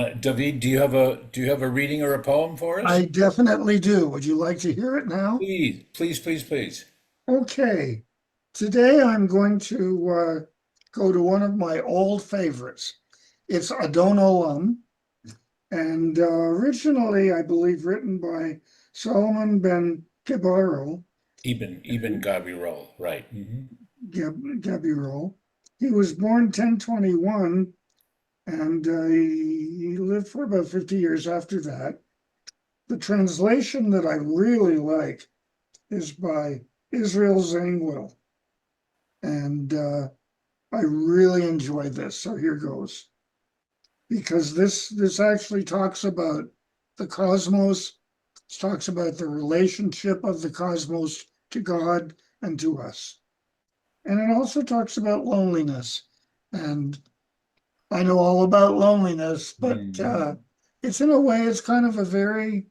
David, do you have a reading or a poem for us? I definitely do. Would you like to hear it now? Please, please, please, please. Okay. Today I'm going to go to one of my old favorites. It's Adon Olam, and originally, I believe, written by Solomon ben Gebaro, Ibn Gabirol, right? Gabirol. He was born 1021, and he lived for about 50 years after that. The translation that I really like is by Israel Zangwill, and I really enjoy this. So here goes, because this actually talks about the cosmos. It talks about the relationship of the cosmos to God and to us, and it also talks about loneliness. And I know all about loneliness, but Mhm. it's in a way, it's kind of a very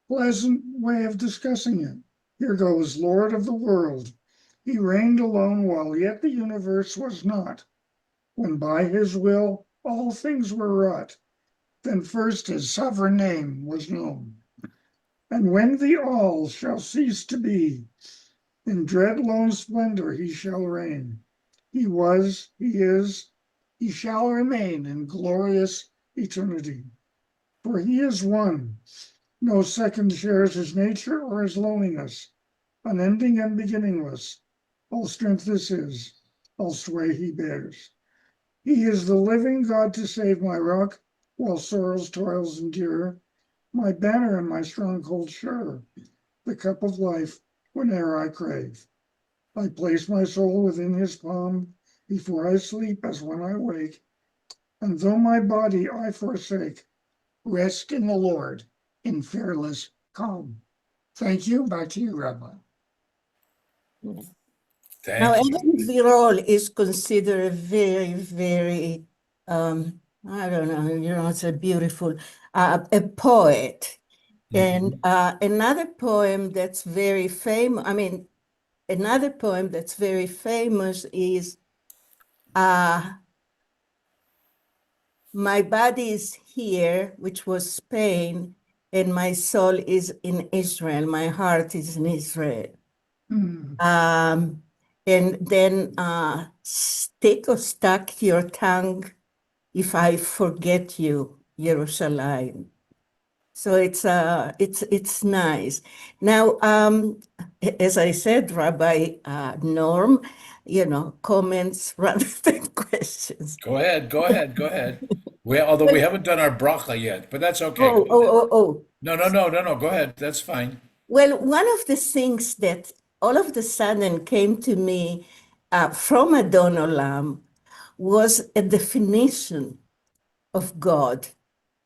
pleasant way of discussing it. Here goes, Lord of the world. He reigned alone while yet the universe was not, when by his will all things were wrought. Then first his sovereign name was known. And when the all shall cease to be, in dread lone splendor he shall reign. He was, he is, he shall remain in glorious eternity. For he is one. No second shares his nature or his loneliness, unending and beginningless. All strength is his, all sway he bears. He is the living God to save my rock, while sorrow's toils endure, my banner and my stronghold sure, the cup of life whene'er I crave. I place my soul within his palm, before I sleep as when I wake, and though my body I forsake, rest in the Lord in fearless calm. Thank you. Back to you, Rabbi. Now, Thank you. Evan Virol is considered a very, very, I don't know, it's a beautiful, a poet. And Mhm. another poem that's very famous, another poem that's very famous is My body is here, which was Spain, and my soul is in Israel. My heart is in Israel. Hmm. And then stick or stuck your tongue if I forget you, Jerusalem. So it's nice. Now, as I said, Rabbi Norm, comments rather than questions. Go ahead, go ahead, go ahead. Although we haven't done our bracha yet, but that's okay. Go Oh, oh, ahead. oh, oh. No, no, no, no, no. Go ahead. That's fine. Well, one of the things that all of the sudden came to me from Adon Olam was a definition of God,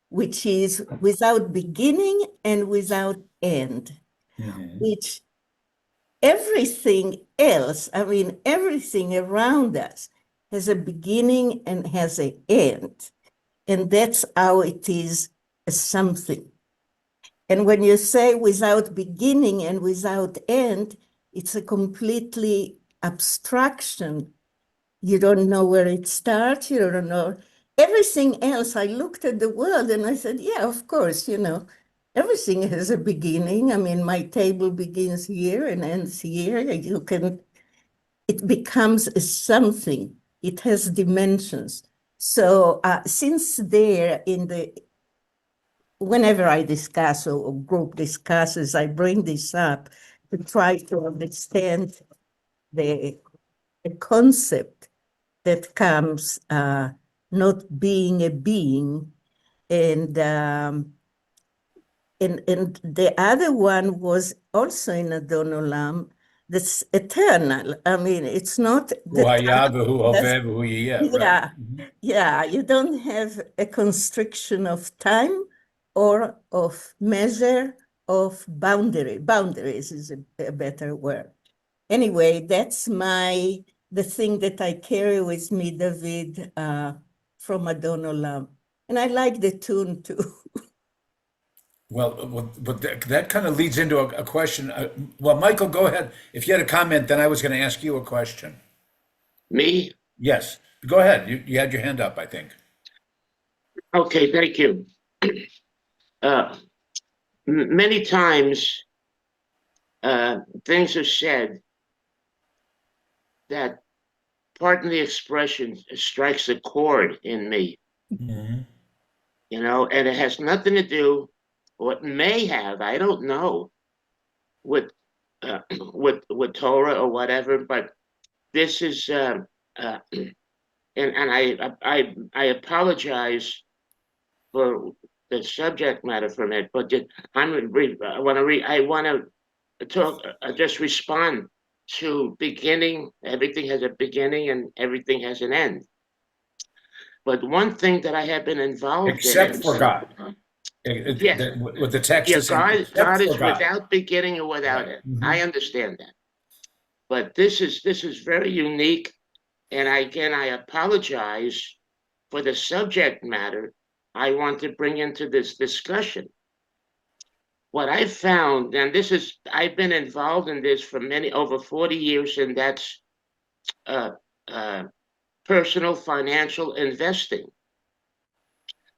which is without beginning and without end, Mhm. which everything else, everything around us has a beginning and has an end. And that's how it is as something. And when you say without beginning and without end, it's a completely abstraction. You don't know where it starts, you don't know. Everything else, I looked at the world and I said, yeah, of course, everything has a beginning. My table begins here and ends here. It becomes a something. It has dimensions. So since there in the whenever I discuss or group discusses, I bring this up to try to understand the, the concept that comes not being a being. And, um, and the other one was also in Adon Olam, that's eternal. It's not Hu the haya time. v'hu That's, hoveh v'hu yiyeh, right? yeah, yeah, you don't have a constriction of time or of measure of boundary. Boundaries is a better word. Anyway, that's the thing that I carry with me, David, from Adon Olam. And I like the tune too. But that kind of leads into a question. Well, Michael, go ahead. If you had a comment, then I was going to ask you a question. Me? Yes, go ahead. You had your hand up, I think. Okay, thank you. Uh, Many times, things are said that, pardon the expression, strikes a chord in me, Mhm. and it has nothing to do, or it may have, I don't know, with with Torah or whatever, but this is, and I apologize for the subject matter from it, but I want to talk, just respond to beginning. Everything has a beginning and everything has an end. But one thing that I have been involved in Except for is, God. yes, What the text yeah, is saying, God except for is God. without beginning or without Right. end. I Mhm. understand that, but this is very unique, and I apologize for the subject matter I want to bring into this discussion. What I found, and I've been involved in this for over 40 years, and that's uh, uh, personal financial investing.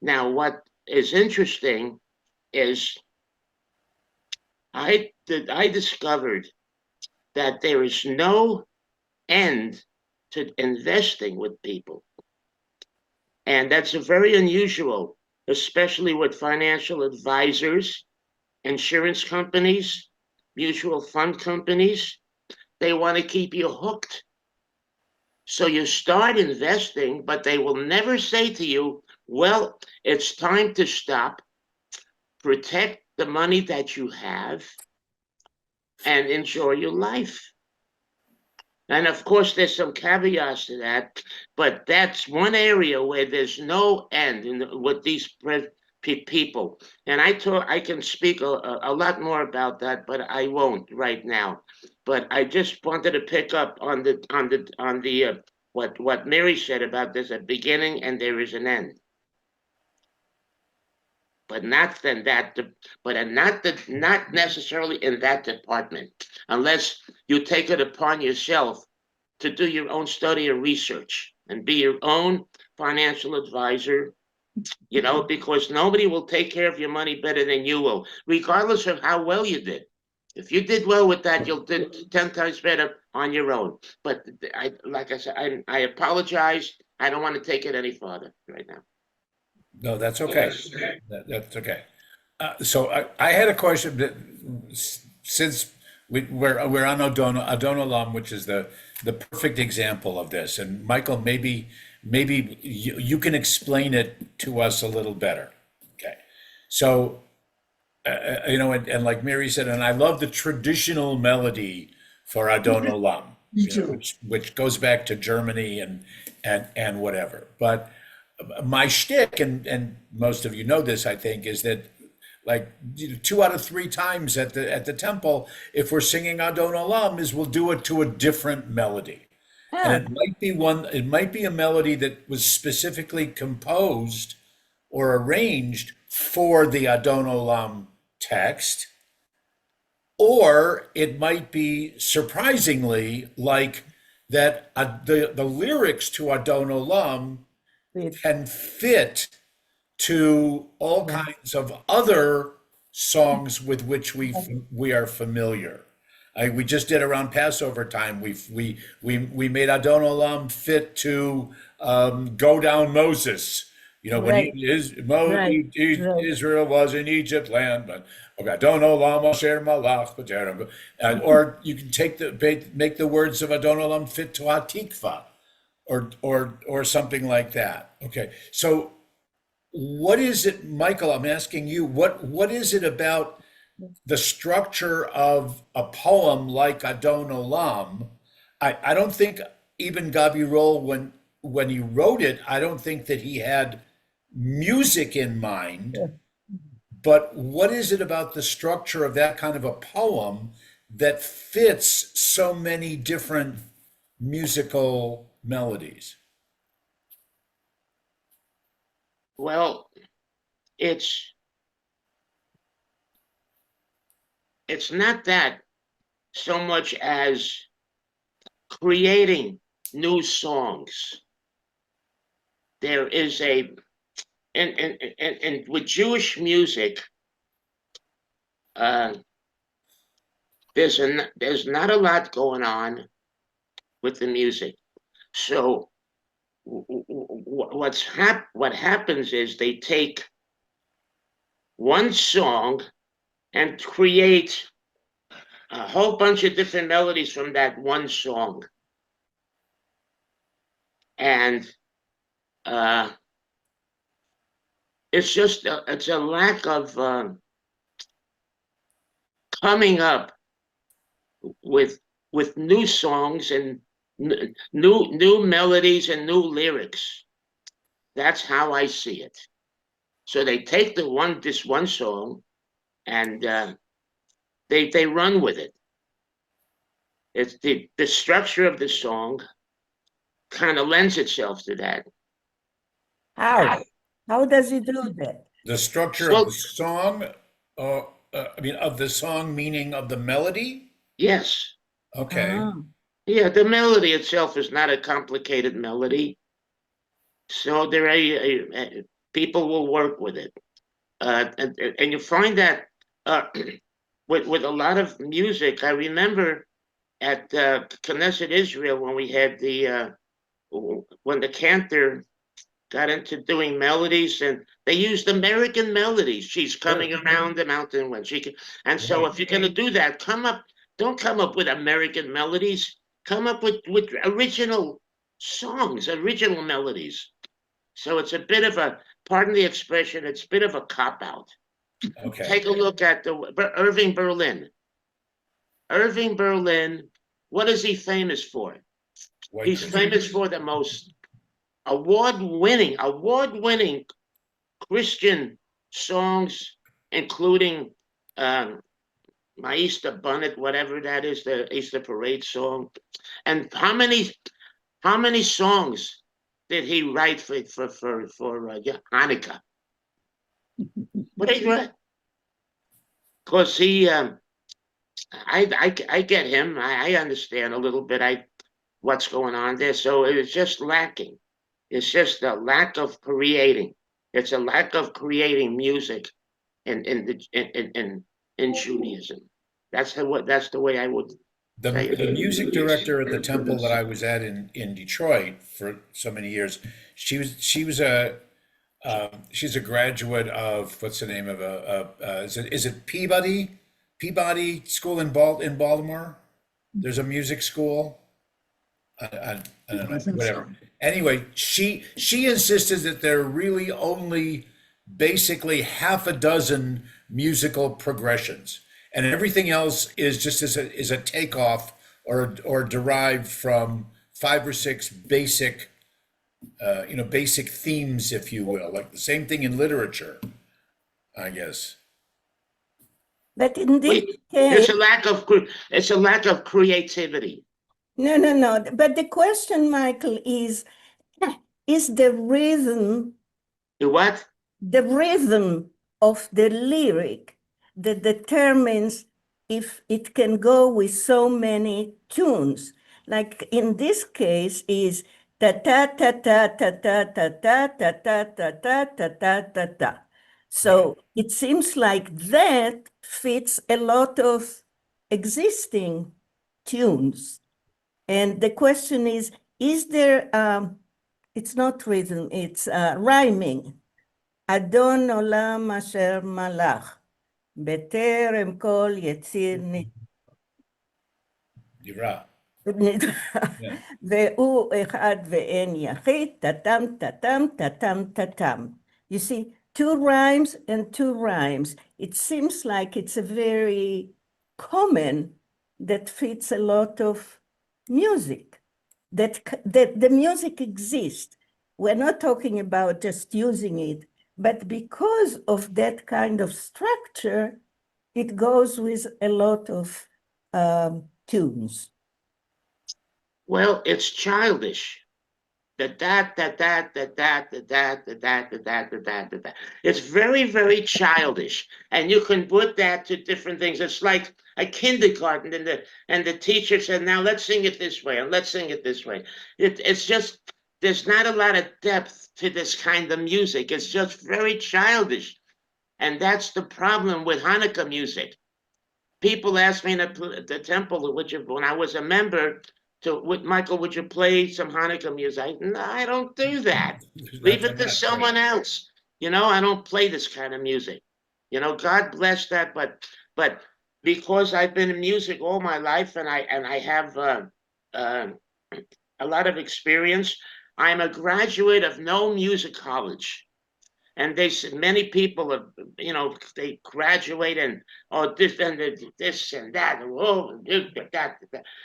Now, what is interesting is I discovered that there is no end to investing with people. And that's a very unusual, especially with financial advisors, insurance companies, mutual fund companies. They want to keep you hooked. So you start investing, but they will never say to you, well, it's time to stop, protect the money that you have, and enjoy your life. And of course, there's some caveats to that, but that's one area where there's no end with these people. And I can speak a lot more about that, but I won't right now. But I just wanted to pick up on the what Mary said about there's a beginning and there is an end, but not necessarily in that department, unless you take it upon yourself to do your own study and research and be your own financial advisor, because nobody will take care of your money better than you will, regardless of how well you did. If you did well with that, you'll do 10 times better on your own. But like I said, I apologize. I don't want to take it any farther right now. No, that's okay. That's okay. So I had a question that since we're on Adonolam, which is the perfect example of this, and Michael, maybe you can explain it to us a little better. Okay, so and like Mary said, and I love the traditional melody for Adonolam, Me too. which goes back to Germany and whatever. But my shtick, and most of you know this, I think, is that like 2 out of 3 times at the temple, if we're singing Adon Olam, is we'll do it to a different melody. And Ah, it might be a melody that was specifically composed or arranged for the Adon Olam text, or it might be surprisingly like that the lyrics to Adon Olam with can fit to all yeah. kinds of other songs with which we are familiar. We just did around Passover time. We made Adon Olam fit to "Go Down Moses." When Right, right, right. Israel was in Egypt land, but okay, Adon Olam Asher Malach B'Terem. Or you can make the words of Adon Olam fit to Hatikva, or something like that. Okay, so what is it, Michael? I'm asking you, what is it about the structure of a poem like Adon Olam? I don't think even Gabirol, when he wrote it, I don't think that he had music in mind. Yeah. But what is it about the structure of that kind of a poem that fits so many different musical melodies? Well, it's it's not that so much as creating new songs. There is and with Jewish music, there's not a lot going on with the music. So what happens is they take one song and create a whole bunch of different melodies from that one song. And it's a lack of coming up with new songs and new melodies and new lyrics. That's how I see it. So they take this one song and they run with it. It's the structure of the song kind of lends itself to that. How? How does he do that? The structure of the song, I mean, of the song, meaning of the melody? Yes. Okay. Yeah, the melody itself is not a complicated melody. So people will work with it. And you find that with a lot of music. I remember at Knesset Israel when we had when the cantor got into doing melodies, and they used American melodies. She's coming around the mountain when she can. And so if you're going to do that, don't come up with American melodies. Come up with original songs, original melodies. So it's a bit of pardon the expression, it's a bit of a cop-out. Okay. Take a look at Irving Berlin. Irving Berlin, what is he famous for? He's famous for the most award-winning Christian songs, including My Easter Bonnet, whatever that is, the Easter Parade song. And how many songs did he write for Hanukkah? What did he write? Because I get him. I understand a little bit what's going on there. So it's just lacking. It's just a lack of creating. It's a lack of creating music in Judaism. That's the way I would say it. The music director at the temple that I was at in Detroit for so many years, she's a graduate of, what's the name of is it Peabody School in Baltimore? There's a music school. I don't know, I think whatever. so. Anyway, she insisted that there are really only basically half a dozen musical progressions, and everything else is just is a takeoff or derived from 5 or 6 basic basic themes, if you will, like the same thing in literature, I guess. But in this It's case, a lack of creativity. no. But the question, Michael, is the rhythm What? the rhythm of the lyric that determines if it can go with so many tunes. Like in this case is ta ta ta ta ta ta ta ta ta ta ta ta ta ta ta ta. So it seems like that fits a lot of existing tunes. And the question is there, it's not rhythm, it's rhyming. אדון עולם אשר מלך, בטרם כל יציר Yira. Yeah. והוא אחד ואין יחיד, טאטם, טאטם, טאטם, טאטם. You see, 2 rhymes and 2 rhymes. It seems like it's a very common that fits a lot of music, that the music exists. We're not talking about just using it, but because of that kind of structure, it goes with a lot of tunes. Well, it's childish. It's very, very childish, and you can put that to different things. It's like a kindergarten, and the teacher said, "Now let's sing it this way, and let's sing it this way." It's just there's not a lot of depth to this kind of music. It's just very childish. And that's the problem with Hanukkah music. People ask me at the temple, when I was a member, Michael, would you play some Hanukkah music? No, I don't do that. Leave it to someone else. I don't play this kind of music. God bless that, but because I've been in music all my life and I have a lot of experience, I'm a graduate of no music college. And many people have, they graduate and this and this and that. Oh, that.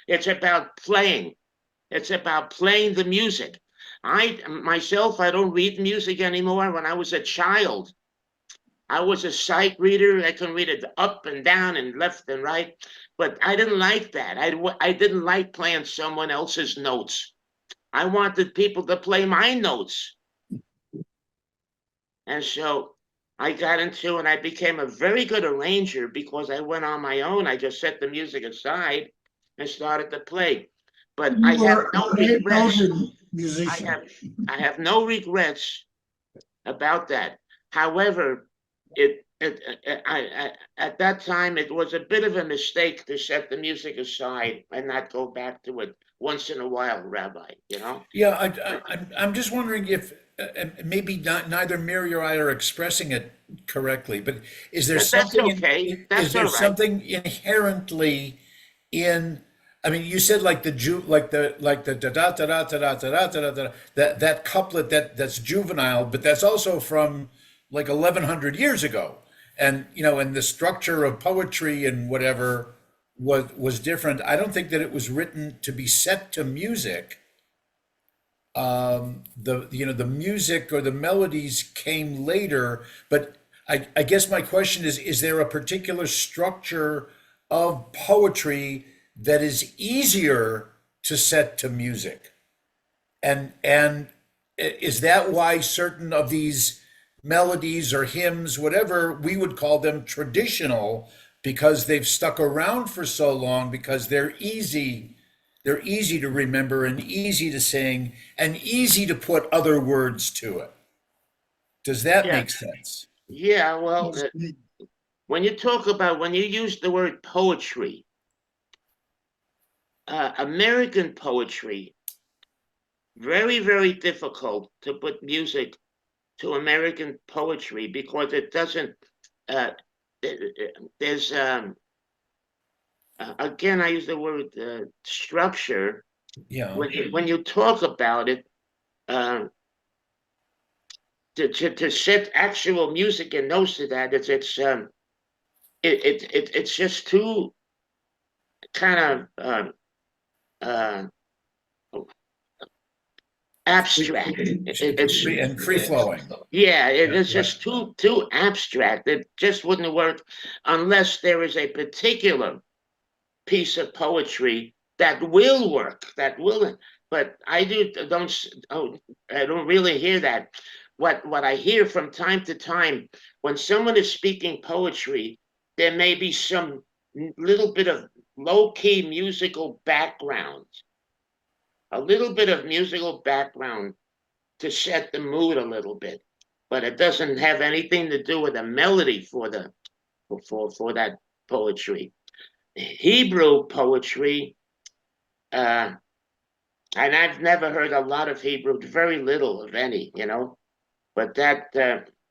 It's about playing. It's about playing the music. I don't read music anymore. When I was a child, I was a sight reader. I can read it up and down and left and right, but I didn't like that. I didn't like playing someone else's notes. I wanted people to play my notes. And so I got into and I became a very good arranger because I went on my own. I just set the music aside and started to play. But I have no regrets. I have no regrets about that. However, at that time it was a bit of a mistake to set the music aside and not go back to it once in a while, Rabbi. Yeah, I'm just wondering if maybe neither Mary or I are expressing it correctly, but is there That's something okay. That's is there all right. something inherently in? I mean, you said like the da da da da da da da da da, that couplet that's juvenile, but that's also from like 1100 years ago, and and the structure of poetry and whatever was different. I don't think that it was written to be set to music. The music or the melodies came later, but I guess my question is there a particular structure of poetry that is easier to set to music? And is that why certain of these melodies or hymns, whatever, we would call them traditional because they've stuck around for so long, because they're easy to remember and easy to sing and easy to put other words to it. Does that make sense? Yeah, well, when you use the word poetry, American poetry, very, very difficult to put music to American poetry because it doesn't, there's, again, I use the word structure. Yeah. When you talk about it, to set actual music and notes to that, it's just too kind of abstract. And free flowing. Yeah, it's just too abstract. It just wouldn't work unless there is a particular piece of poetry that will work. But I don't really hear that. What I hear from time to time when someone is speaking poetry, there may be some little bit of low-key musical background, a little bit of musical background to set the mood a little bit, but it doesn't have anything to do with a melody for that poetry. Hebrew poetry, and I've never heard a lot of Hebrew, very little of any, but that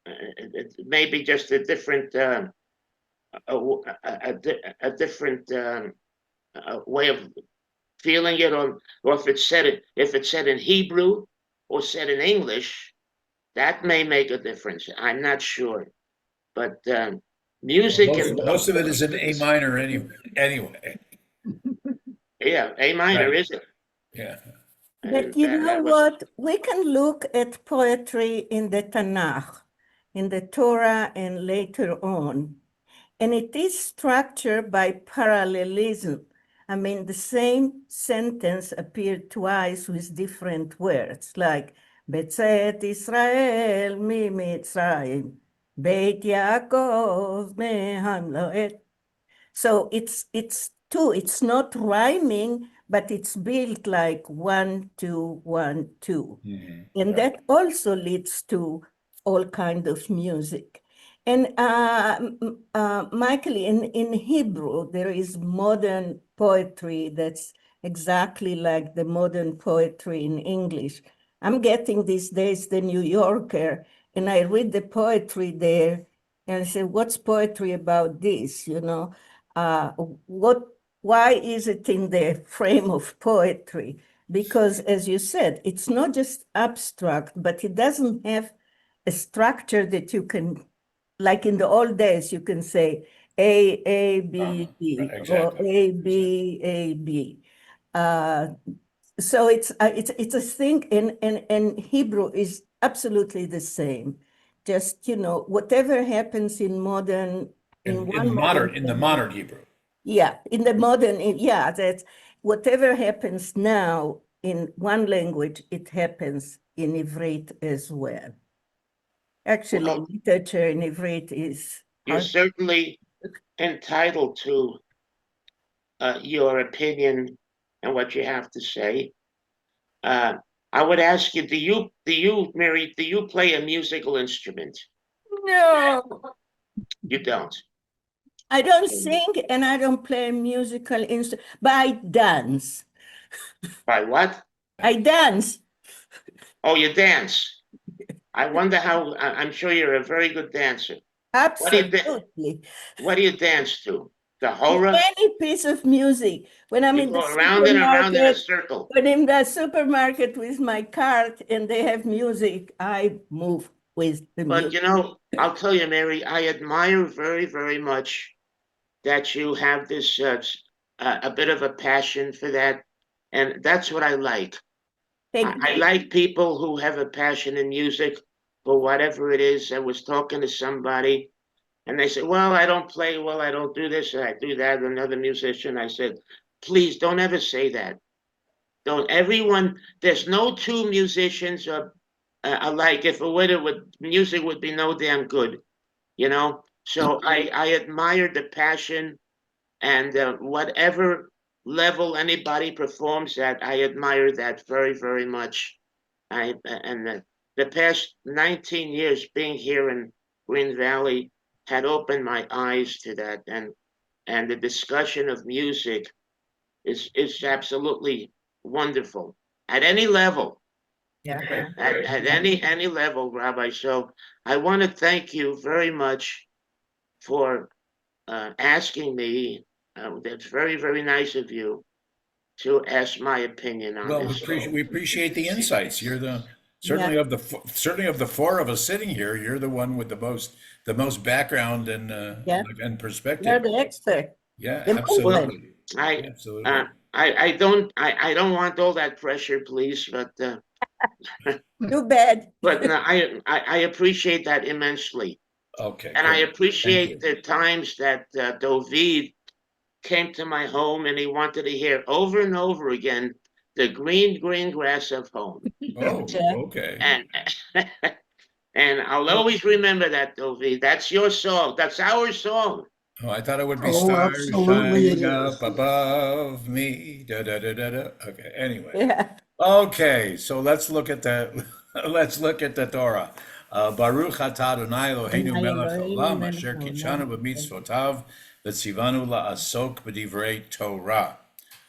it may be just a different a different way of feeling it, or if it's said in Hebrew or said in English, that may make a difference. I'm not sure, but music most of it is in A minor anyway. Yeah, A minor, Right. is it? Yeah. But you know what? We can look at poetry in the Tanakh, in the Torah, and later on. And it is structured by parallelism. I mean, the same sentence appeared twice with different words, like Betzet Israel mi Mitzrayim, Beit Yaakov mehamloet. So it's two. It's not rhyming, but it's built like 1, 2, 1, 2. Mhm. And that also leads to all kind of music. And Michael, in Hebrew, there is modern poetry that's exactly like the modern poetry in English. I'm getting these days the New Yorker, and I read the poetry there, and I say, what's poetry about this? You know, why is it in the frame of poetry? Because as you said, it's not just abstract, but it doesn't have a structure that you can, like in the old days, you can say A, B, B, Right, or exactly. A, B, A, B. So it's a thing, and Hebrew is absolutely the same. Just, whatever happens in modern, in one modern In the language, modern Hebrew. yeah, in the modern, yeah, that whatever happens now in one language, it happens in Ivrit as well. Actually, Well, literature in Ivrit is you're hard. certainly entitled to your opinion and what you have to say. Uh, I would ask you, Mary, do you play a musical instrument? No, You don't. I don't sing and I don't play musical instrument, but I dance. By what? I dance. Oh, you dance. I wonder how. I'm sure you're a very good dancer. What do you Absolutely. What do you dance to? The To hora? any piece of music. When I'm You in the go around and around in a supermarket, circle. when in the supermarket with my cart and they have music, I move with the But music. I'll tell you, Mary, I admire very, very much that you have this a bit of a passion for that, and that's what I like. Thank I you. like people who have a passion in music for whatever it is. I was talking to somebody, and they said, "Well, I don't play well. I don't do this, and I do that." Another musician, I said, "Please don't ever say that. Don't everyone. There's no two musicians alike. If it would, music would be no damn good, you know." So I admire the passion and whatever level anybody performs at, I admire that very, very much. The past 19 years being here in Green Valley had opened my eyes to that, and the discussion of music is absolutely wonderful at any level, Yeah. at any level, Rabbi. So I want to thank you very much for asking me. That's very, very nice of you to ask my opinion on Well, this. we appreciate the insights. You're Yeah. certainly of the four of us sitting here, you're the one with the most background Yeah. and You're perspective. the expert, Yeah, the Well, movement. absolutely. I, Absolutely. I don't want all that pressure, please, Too bad. but no, I appreciate that immensely, Okay, and I great. Thank appreciate you. the times that David came to my home and he wanted to hear over and over again the green, green grass of home, Oh, Yeah. okay. and and I'll always remember that, David. That's your song. That's our song. Oh, I thought it would be Oh, stars absolutely it shining up is. above me. Da, da, da, da, da. Okay, anyway. Yeah. Okay, so let's look at the let's look at the Torah. Baruch atah Adonai Eloheinu melech haolam asher kitshanu b'mitzvotav v'tzivanu la'asok b'divrei Torah.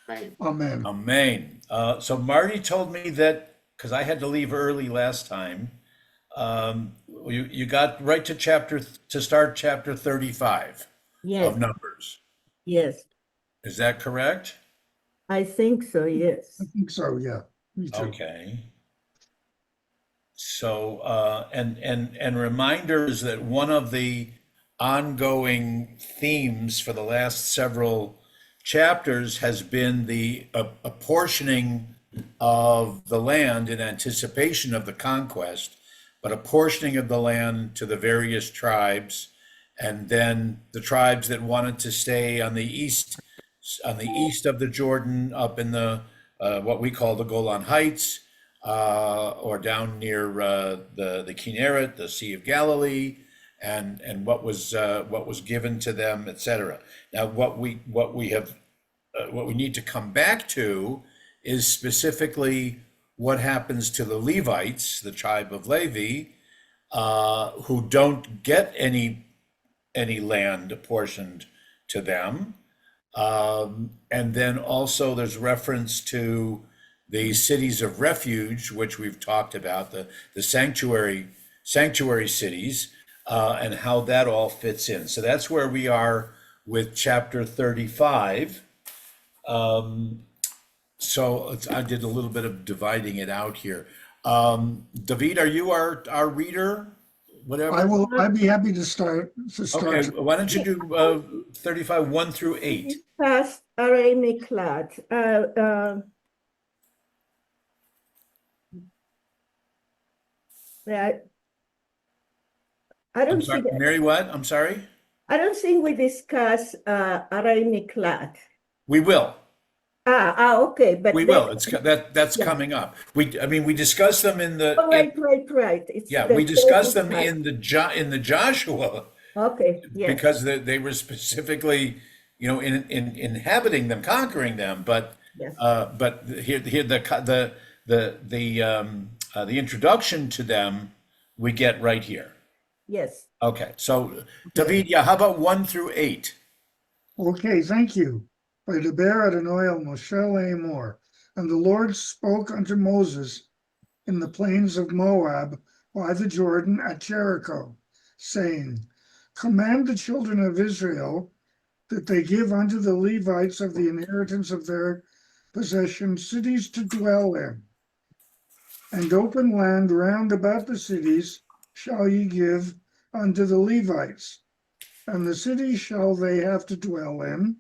Right. Amen. Amen. So Marty told me that because I had to leave early last time, you got right to to start chapter 35 of Yes. Numbers. Yes. Is that correct? I think so. I Yes. think so, yeah. Me too. Okay. So, and reminders that one of the ongoing themes for the last several chapters has been the apportioning of the land in anticipation of the conquest, but apportioning of the land to the various tribes, and then the tribes that wanted to stay on the east of the Jordan, up in the what we call the Golan Heights, or down near the Kinneret, the Sea of Galilee, and what was given to them, etc. Now, what we have what we need to come back to is specifically what happens to the Levites, the tribe of Levi, who don't get any land apportioned to them. And then also there's reference to the cities of refuge, which we've talked about, the sanctuary cities, and how that all fits in. So that's where we are with chapter 35. So I did a little bit of dividing it out here. David, are you our reader? Whatever. I'd be happy to start. Okay, why don't you do 35, 1 through 8? Discuss Arei Miklat. Right. I I'm don't sorry, think Mary, what? I'm sorry? we discuss Arei Miklat. We will. Okay, but We will. That's yeah. coming up. We discussed them in the Oh, right. It's yeah, the we discussed them 35. in the Joshua Okay, yes. because they were specifically, in inhabiting them, conquering them. But Yes. here the introduction to them we get right here. Yes. Okay, so David, yeah, how about 1 through 8? Okay, thank you. Vaydaber Adonai el Moshe Laemor. And the Lord spoke unto Moses in the plains of Moab by the Jordan at Jericho, saying, Command the children of Israel that they give unto the Levites of the inheritance of their possession cities to dwell in, and open land round about the cities shall ye give unto the Levites, and the cities shall they have to dwell in,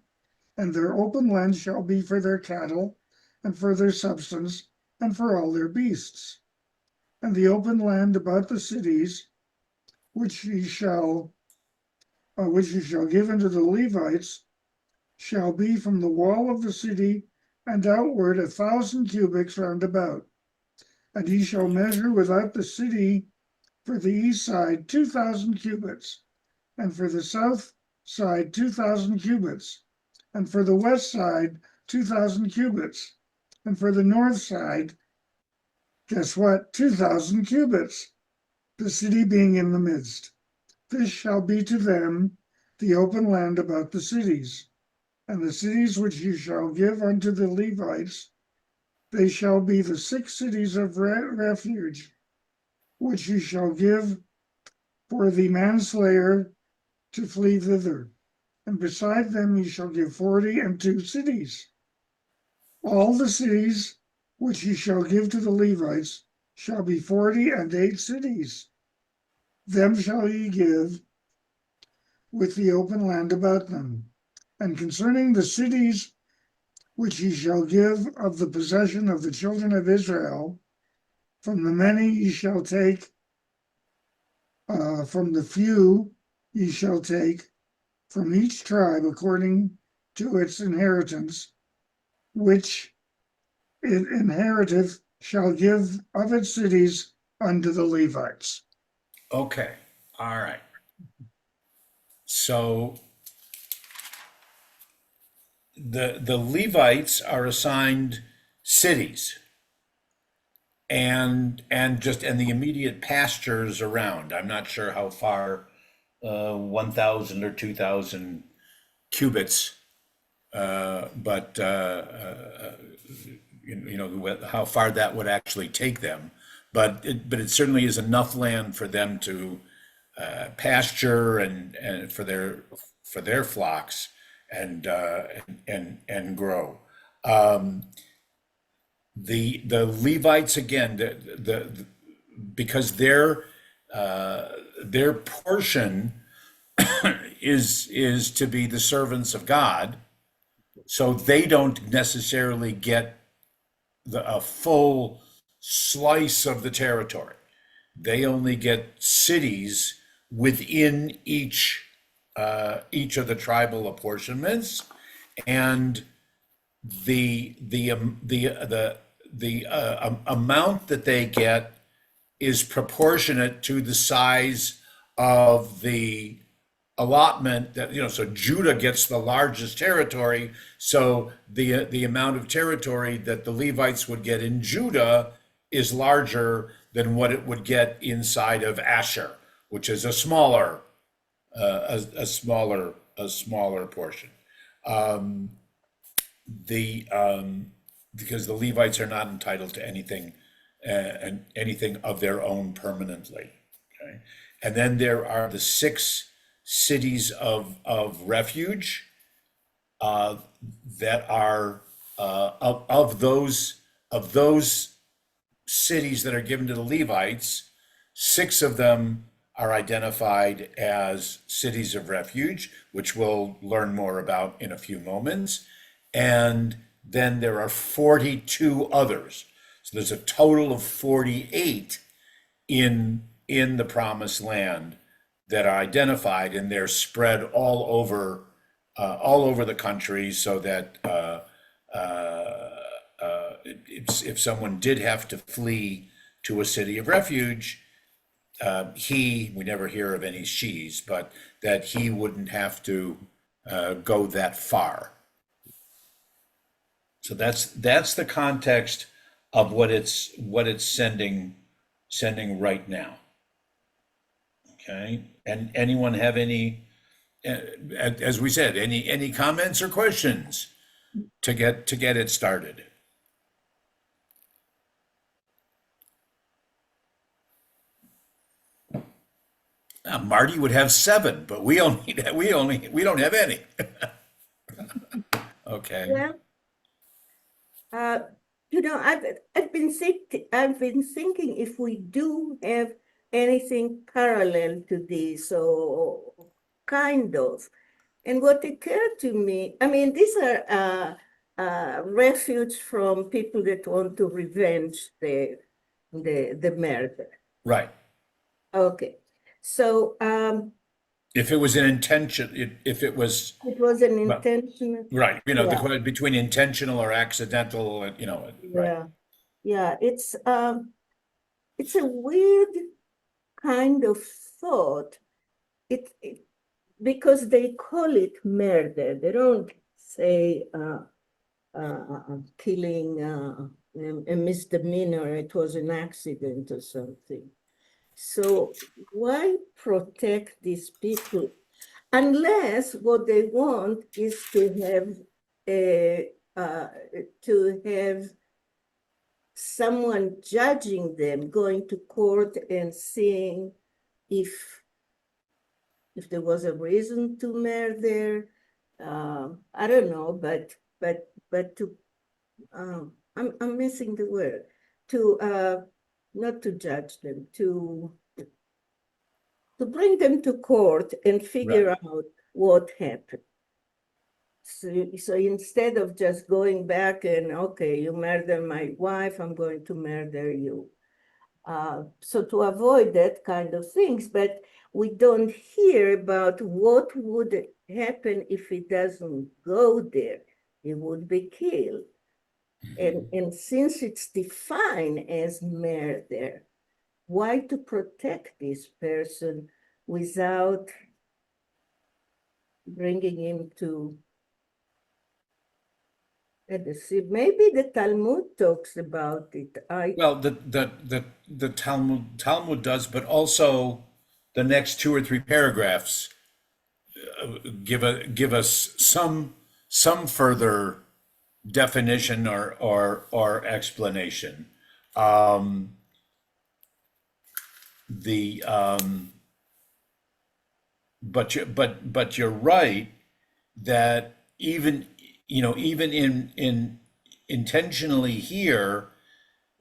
and their open land shall be for their cattle, and for their substance, and for all their beasts. And the open land about the cities, which ye shall give unto the Levites, shall be from the wall of the city and outward 1,000 cubits round about. And ye shall measure without the city for the east side 2,000 cubits, and for the south side 2,000 cubits, and for the west side 2,000 cubits, and for the north side, guess what? 2,000 cubits, the city being in the midst. This shall be to them the open land about the cities. And the cities which you shall give unto the Levites, they shall be the 6 cities of refuge, which you shall give for the manslayer to flee thither. And beside them you shall give 42 cities. All the cities which ye shall give to the Levites shall be 48 cities. Them shall ye give with the open land about them. And concerning the cities which ye shall give of the possession of the children of Israel, from the many ye shall take, from the few ye shall take, from each tribe according to its inheritance, which it inheriteth, shall give of its cities unto the Levites. Okay, all right. So the Levites are assigned cities and the immediate pastures around. I'm not sure how far 1,000 or 2,000 cubits, but how far that would actually take them. But it certainly is enough land for them to pasture and for their flocks and grow. The Levites again, because their portion is to be the servants of God, so they don't necessarily get a full slice of the territory. They only get cities within each of the tribal apportionments, and the amount that they get is proportionate to the size of the allotment that, so Judah gets the largest territory. So the amount of territory that the Levites would get in Judah is larger than what it would get inside of Asher, which is a smaller portion. The Because the Levites are not entitled to anything and anything of their own permanently. Okay, and then there are the 6 cities of refuge that are of those cities that are given to the Levites. 6 of them are identified as cities of refuge, which we'll learn more about in a few moments. And then there are 42 others. So there's a total of 48 in the promised land that are identified, and they're spread all over the country, so that if someone did have to flee to a city of refuge, we never hear of any she's, but that he wouldn't have to go that far. So that's the context of what it's sending right now. Okay, and anyone have any, as we said, any comments or questions to get it started? Marty would have 7, but we don't have any. Okay. Well, I've been thinking if we do have anything parallel to this, or kind of. And what occurred to me, I mean, these are refuge from people that want to revenge the murder. Right. Okay, so If it was an intention, if it was it was an Well, intentional. right, Yeah. the between intentional or accidental, right. Yeah, it's a weird kind of thought. It because they call it murder. They don't say killing, a misdemeanor. It was an accident or something. So why protect these people unless what they want is to have someone judging them, going to court and seeing if there was a reason to murder. I don't know, but to I'm missing the word, to not to judge them, to bring them to court and figure out what happened. So instead of just going back and, okay, you murdered my wife, I'm going to murder you. So to avoid that kind of things, but we don't hear about what would happen if it doesn't go there. It would be killed. And since it's defined as murder, why to protect this person without bringing him to, let's see, maybe the Talmud talks about it. Well, the Talmud does, but also the next 2 or 3 paragraphs give us some further definition or explanation. But you're right that even in intentionally here,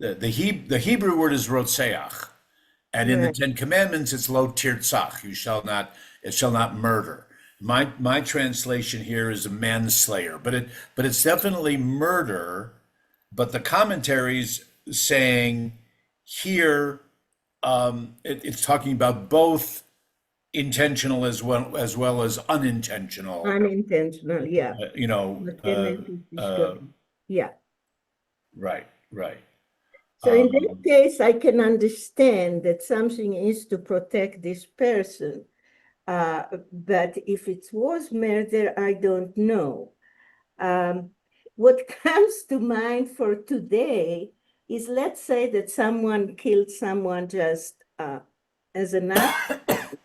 the Hebrew word is rotseach, and in the 10 Commandments it's lo tirtzach. It shall not murder. My translation here is a manslayer, but it's definitely murder. But the commentaries saying here, it's talking about both intentional as well as unintentional. Unintentional, yeah. Yeah. Right. So in that case, I can understand that something is to protect this person. But if it was murder, I don't know. What comes to mind for today is, let's say that someone killed someone just as an act.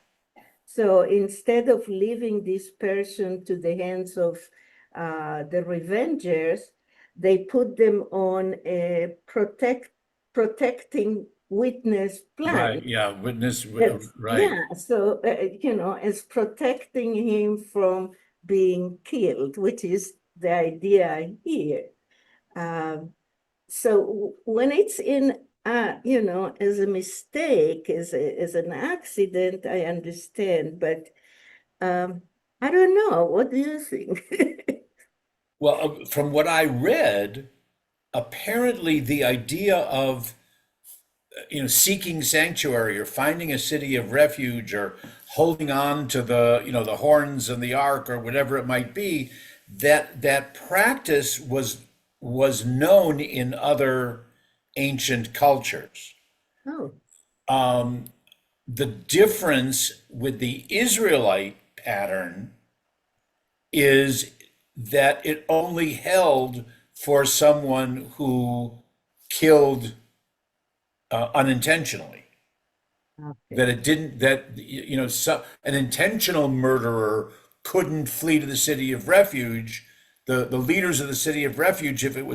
So instead of leaving this person to the hands of the revengers, they put them on a protecting witness plan. Right, yeah, witness, right. Yeah, so, as protecting him from being killed, which is the idea here. So when it's in, as a mistake, as an accident, I understand, but I don't know. What do you think? Well, from what I read, apparently the idea of seeking sanctuary or finding a city of refuge or holding on to the horns and the ark or whatever it might be, that practice was known in other ancient cultures. Oh, The difference with the Israelite pattern is that it only held for someone who killed unintentionally. That okay. it didn't, that, an intentional murderer couldn't flee to the city of refuge. The leaders of the city of refuge, if it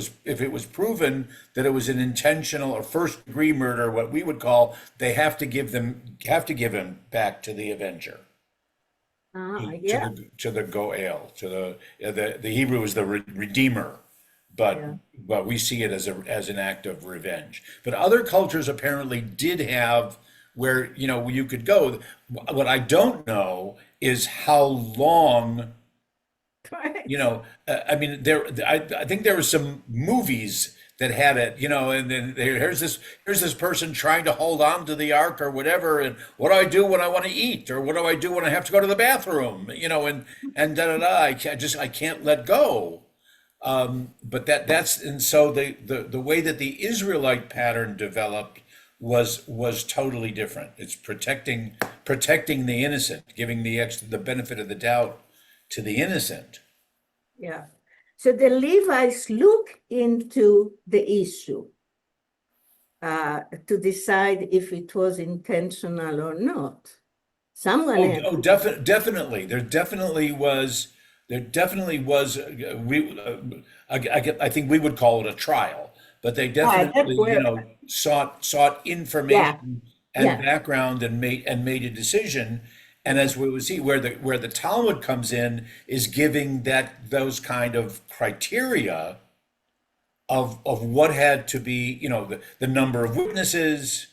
was proven that it was an intentional or first degree murder, what we would call, they have to give him back to the avenger, to Yeah, the goel, the Hebrew is the redeemer, but yeah. but we see it as an act of revenge. But other cultures apparently did have where you could go. What I don't know is how long. Right. I mean, I think there were some movies that had it, and then here's this person trying to hold on to the ark or whatever, and what do I do when I want to eat, or what do I do when I have to go to the bathroom, and da da da. I can't let go. But that's and so the way that the Israelite pattern developed was totally different. It's protecting the innocent, giving the benefit of the doubt to the innocent. Yeah. So the Levites look into the issue to decide if it was intentional or not. Someone Oh, had oh, to. definitely. There definitely was. I think we would call it a trial, but they That's definitely, where, sought yeah, information and yeah, background and made a decision. And yeah, as we would see, where the Talmud comes in is giving those kind of criteria of what had to be, the number of witnesses,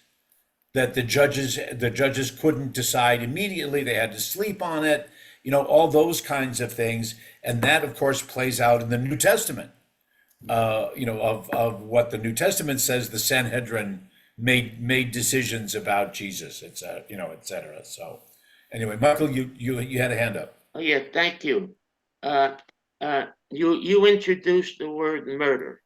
that the judges couldn't decide immediately. They had to sleep on it, all those kinds of things. And that, of course, plays out in the New Testament, of what the New Testament says the Sanhedrin made decisions about Jesus, et cetera. So anyway, Michael, you had a hand up. Oh, yeah, thank you. You introduced the word murder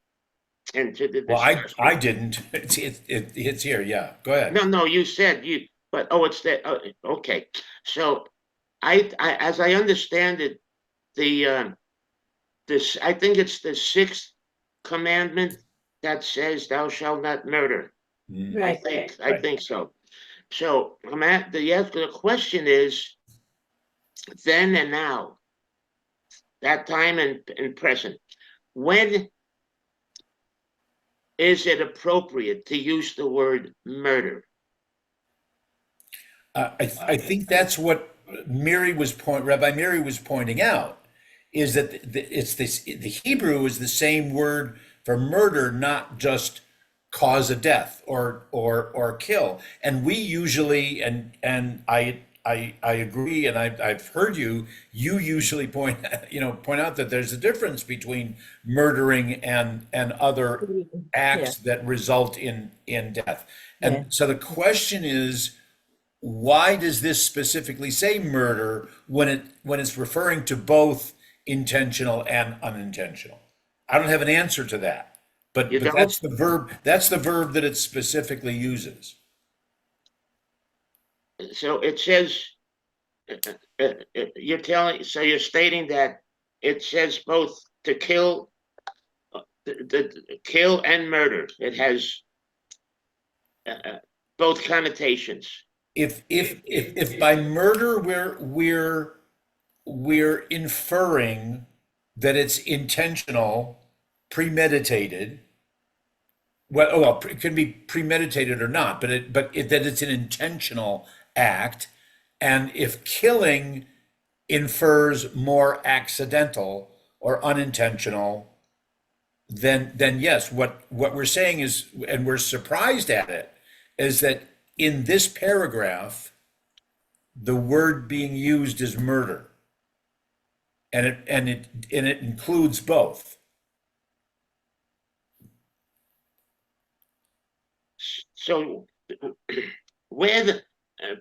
into the Well, I discussion. didn't. It's here. Yeah, go ahead. No, no, you said but it's that. Okay, so as I understand it, the this I think it's the sixth commandment that says, "Thou shalt not murder." Mm, I right. think I right. think so. So the question is then and now, that time and present. When is it appropriate to use the word murder? I think that's what Rabbi Miri was pointing out, is that the Hebrew is the same word for murder, not just cause a death or kill. And we usually, and I agree, and I've heard you usually point out that there's a difference between murdering and other Yeah, acts that result in death. yeah. And so the question is, why does this specifically say murder when it's referring to both intentional and unintentional? I don't have an answer to that. But You but don't? that's the verb that it specifically uses. So it says you're stating that it says both to kill, kill and murder. It has both connotations. If by murder we're inferring that it's intentional, premeditated. Well, it can be premeditated or not, that it's an intentional act. And if killing infers more accidental or unintentional, then yes, what we're saying is, and we're surprised at it, is that in this paragraph, the word being used is murder, and it includes both. So, where the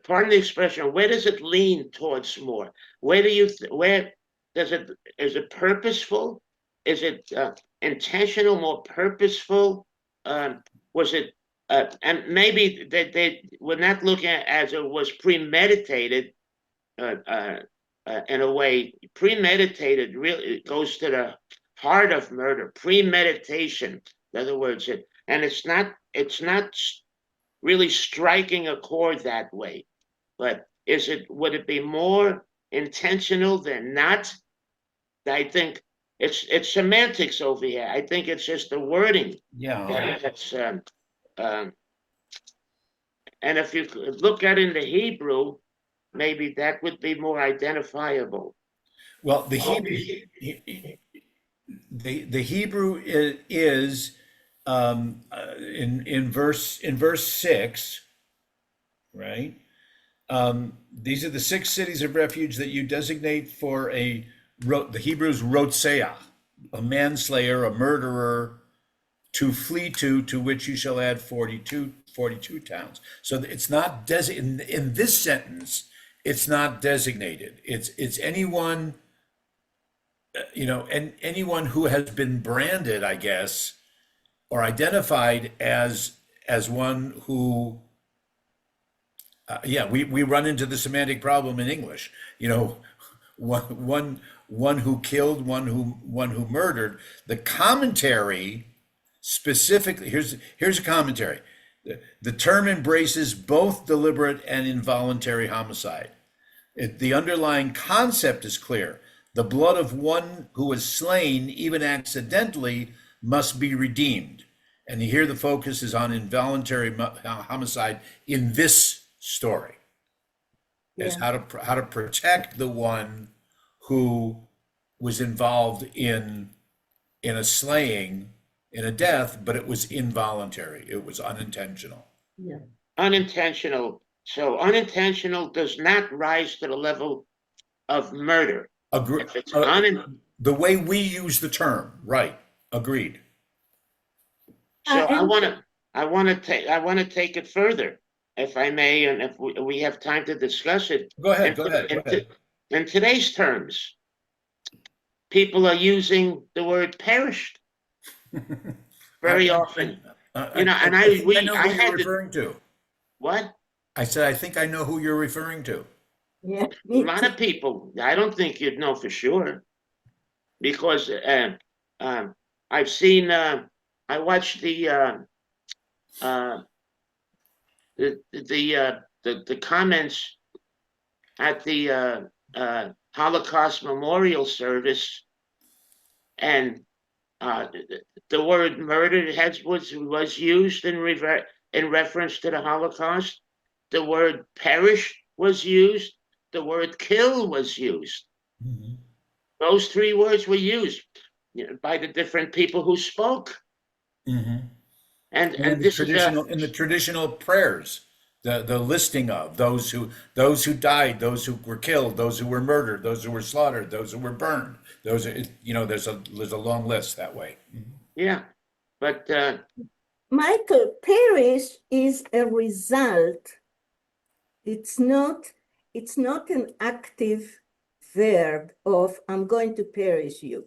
pardon the expression, where does it lean towards more? Where do you where does it is it purposeful? Is it intentional, more purposeful? Was it and maybe they were not looking at it as it was premeditated in a way. Premeditated really goes to the heart of murder. Premeditation, in other words, it's not really striking a chord that way. But would it be more intentional than not? I think it's semantics over here. I think it's just the wording. Yeah. That's and if you look at it in the Hebrew, maybe that would be more identifiable. Well, the Hebrew is in verse 6, right? These are the 6 cities of refuge that you designate for the Hebrews rotseah, a manslayer, a murderer, to flee to which you shall add 42 towns. So it's not in this sentence, it's not designated. It's anyone, and anyone who has been branded, I guess, or identified as one who, we run into the semantic problem in English. One who killed, one who murdered. The commentary specifically, here's a commentary. The term embraces both deliberate and involuntary homicide. The underlying concept is clear. The blood of one who is slain, even accidentally, must be redeemed. And here the focus is on involuntary homicide in this story, as how to protect the one who was involved in a slaying, in a death, but it was involuntary. It was unintentional. Yeah. Unintentional. So unintentional does not rise to the level of murder. Agree. If it's The way we use the term, right? Agreed. So I and- want to take it further, if I may, and if we have time to discuss it. Go ahead. In today's terms, people are using the word perished very often. And I know who you're referring to. What? I said, I think I know who you're referring to. Yeah, A lot of people. I don't think you'd know for sure, because I've seen. I watched the comments at the Holocaust Memorial Service, and the word murder was used in reference to the Holocaust. The word perish was used. The word kill was used. Mm-hmm. Those 3 words were used by the different people who spoke. Mm-hmm. And this is in the traditional prayers, the listing of those who died, those who were killed, those who were murdered, those who were slaughtered, those who were burned. Those are, there's a long list that way. Mm-hmm. Yeah, but Michael, perish is a result. It's not an active verb of I'm going to perish you.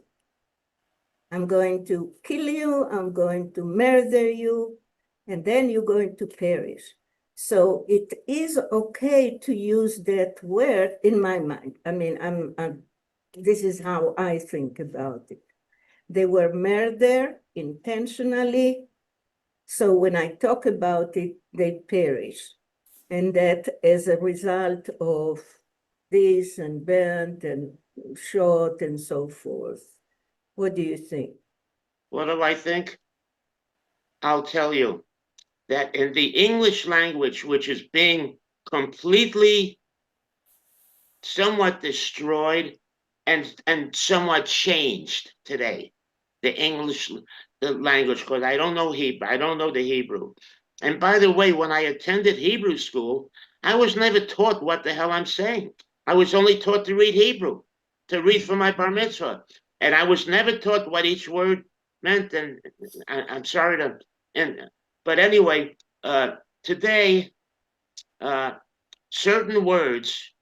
I'm going to kill you, I'm going to murder you, and then you're going to perish. So it is okay to use that word in my mind. I mean, this is how I think about it. They were murdered intentionally. So when I talk about it, they perish. And that as a result of this and burnt and shot and so forth. What do you think? What do I think? I'll tell you that in the English language, which is being completely somewhat destroyed and somewhat changed today, the English the language, because I don't know Hebrew, I don't know the Hebrew. And by the way, when I attended Hebrew school, I was never taught what the hell I'm saying. I was only taught to read Hebrew, to read for my bar mitzvah. And I was never taught what each word meant. And I'm sorry to, but anyway, today, certain words,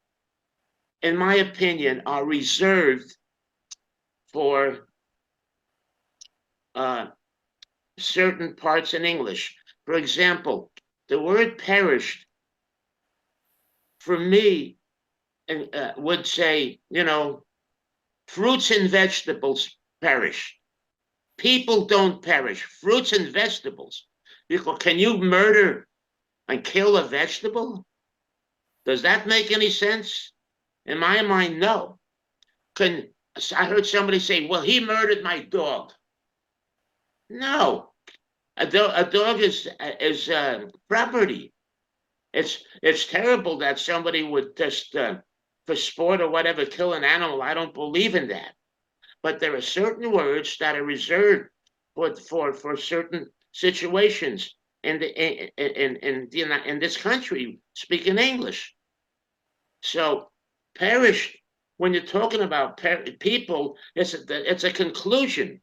in my opinion, are reserved for certain parts in English. For example, the word perished, for me, would say, fruits and vegetables perish. People don't perish. Fruits and vegetables. Because can you murder and kill a vegetable? Does that make any sense? In my mind, no. I heard somebody say, well, he murdered my dog. No, a dog is property. It's terrible that somebody would just for sport or whatever kill an animal. I don't believe in that. But there are certain words that are reserved for certain situations in this country speaking English. So perished, when you're talking about people, it's a conclusion.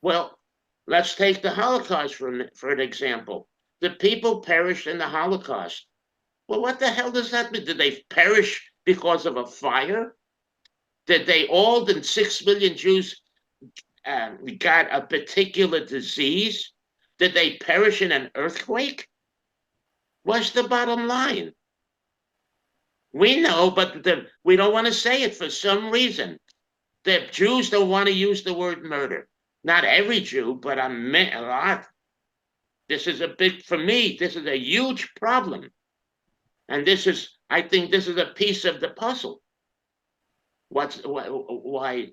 Well, let's take the Holocaust for an example. The people perished in the Holocaust. Well, what the hell does that mean? Did they perish because of a fire? Did they all, the 6 million Jews, got a particular disease? Did they perish in an earthquake? What's the bottom line? We know, but we don't want to say it for some reason. The Jews don't want to use the word murder. Not every Jew, but a lot. This is for me, this is a huge problem. And I think this is a piece of the puzzle. Why?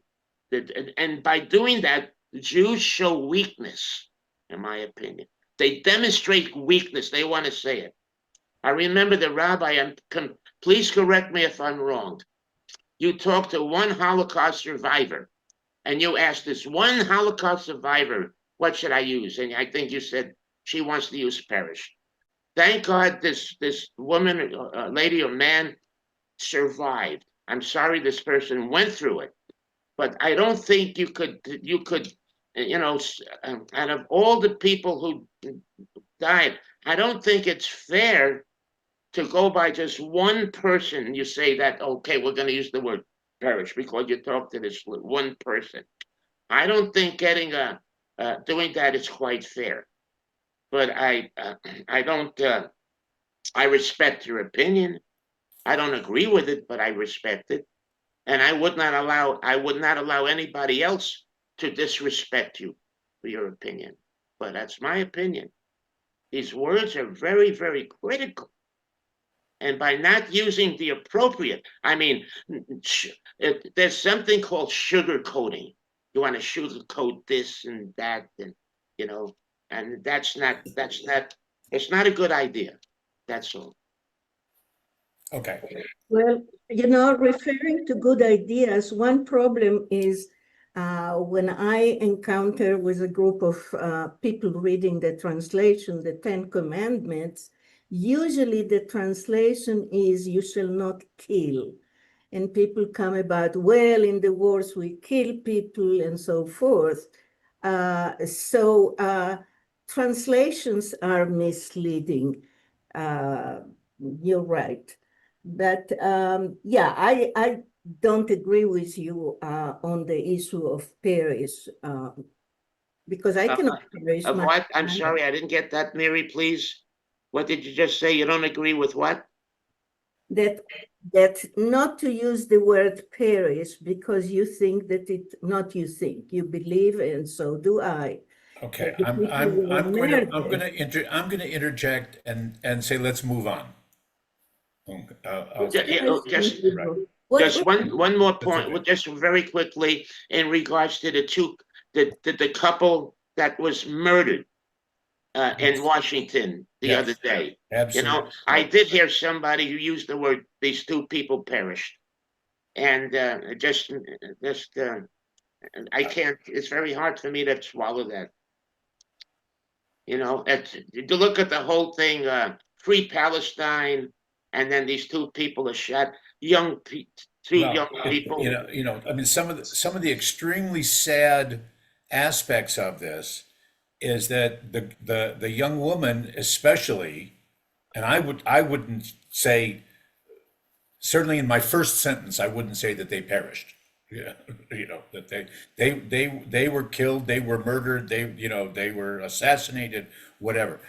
And by doing that, the Jews show weakness, in my opinion. They demonstrate weakness. They want to say it. I remember the rabbi, please correct me if I'm wrong. You talked to one Holocaust survivor, and you asked this one Holocaust survivor, what should I use? And I think you said she wants to use perish. Thank God this woman, lady or man survived. I'm sorry this person went through it, but I don't think you could, out of all the people who died, I don't think it's fair to go by just one person. You say that, okay, we're going to use the word perish because you talked to this one person. I don't think doing that is quite fair. But I don't. I respect your opinion. I don't agree with it, but I respect it, and I would not allow anybody else to disrespect you for your opinion. But that's my opinion. These words are very, very critical. And by not using the appropriate, I mean, there's something called sugarcoating. You want to sugarcoat this and that, and and it's not a good idea. That's all. Okay. Well, referring to good ideas, one problem is when I encounter with a group of people reading the translation, the Ten Commandments, usually the translation is you shall not kill. And people come about, well, in the wars we kill people and so forth. So translations are misleading. You're right. But yeah, I don't agree with you on the issue of perish because I cannot perish Of my. what? I'm sorry, I didn't get that, Mary, please. What did you just say? You don't agree with what? That not to use the word perish because you think that it, not you think, you believe, and so do I. Okay, The people were murdered. I'm going to interject and say let's move on. Just Right. just one more That's point, okay. just very quickly in regards to the couple that was murdered in Washington the Yes, other day. absolutely. I did hear somebody who used the word "these two people perished," and I can't. It's very hard for me to swallow that. To look at the whole thing, free Palestine, and then these two people are shot, two young Well, people. I mean, some of the extremely sad aspects of this is that the young woman, especially, and I wouldn't say, certainly in my first sentence, I wouldn't say that they perished. Yeah, that they were killed, they were murdered, they were assassinated, whatever.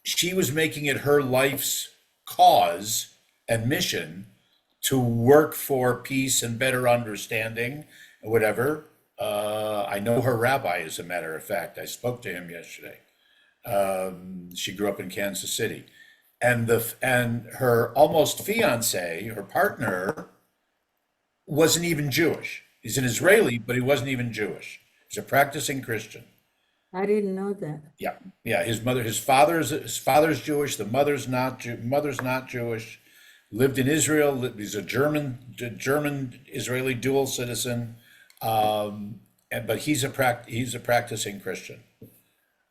She was making it her life's cause and mission to work for peace and better understanding, whatever. I know her rabbi, as a matter of fact. I spoke to him yesterday. She grew up in Kansas City, and her almost fiance, her partner, wasn't even Jewish. He's an Israeli, but he wasn't even Jewish. He's a practicing Christian. I didn't know that. Yeah, yeah. His father's Jewish. The mother's not Jewish. Lived in Israel. He's a German Israeli dual citizen. But he's a practicing Christian.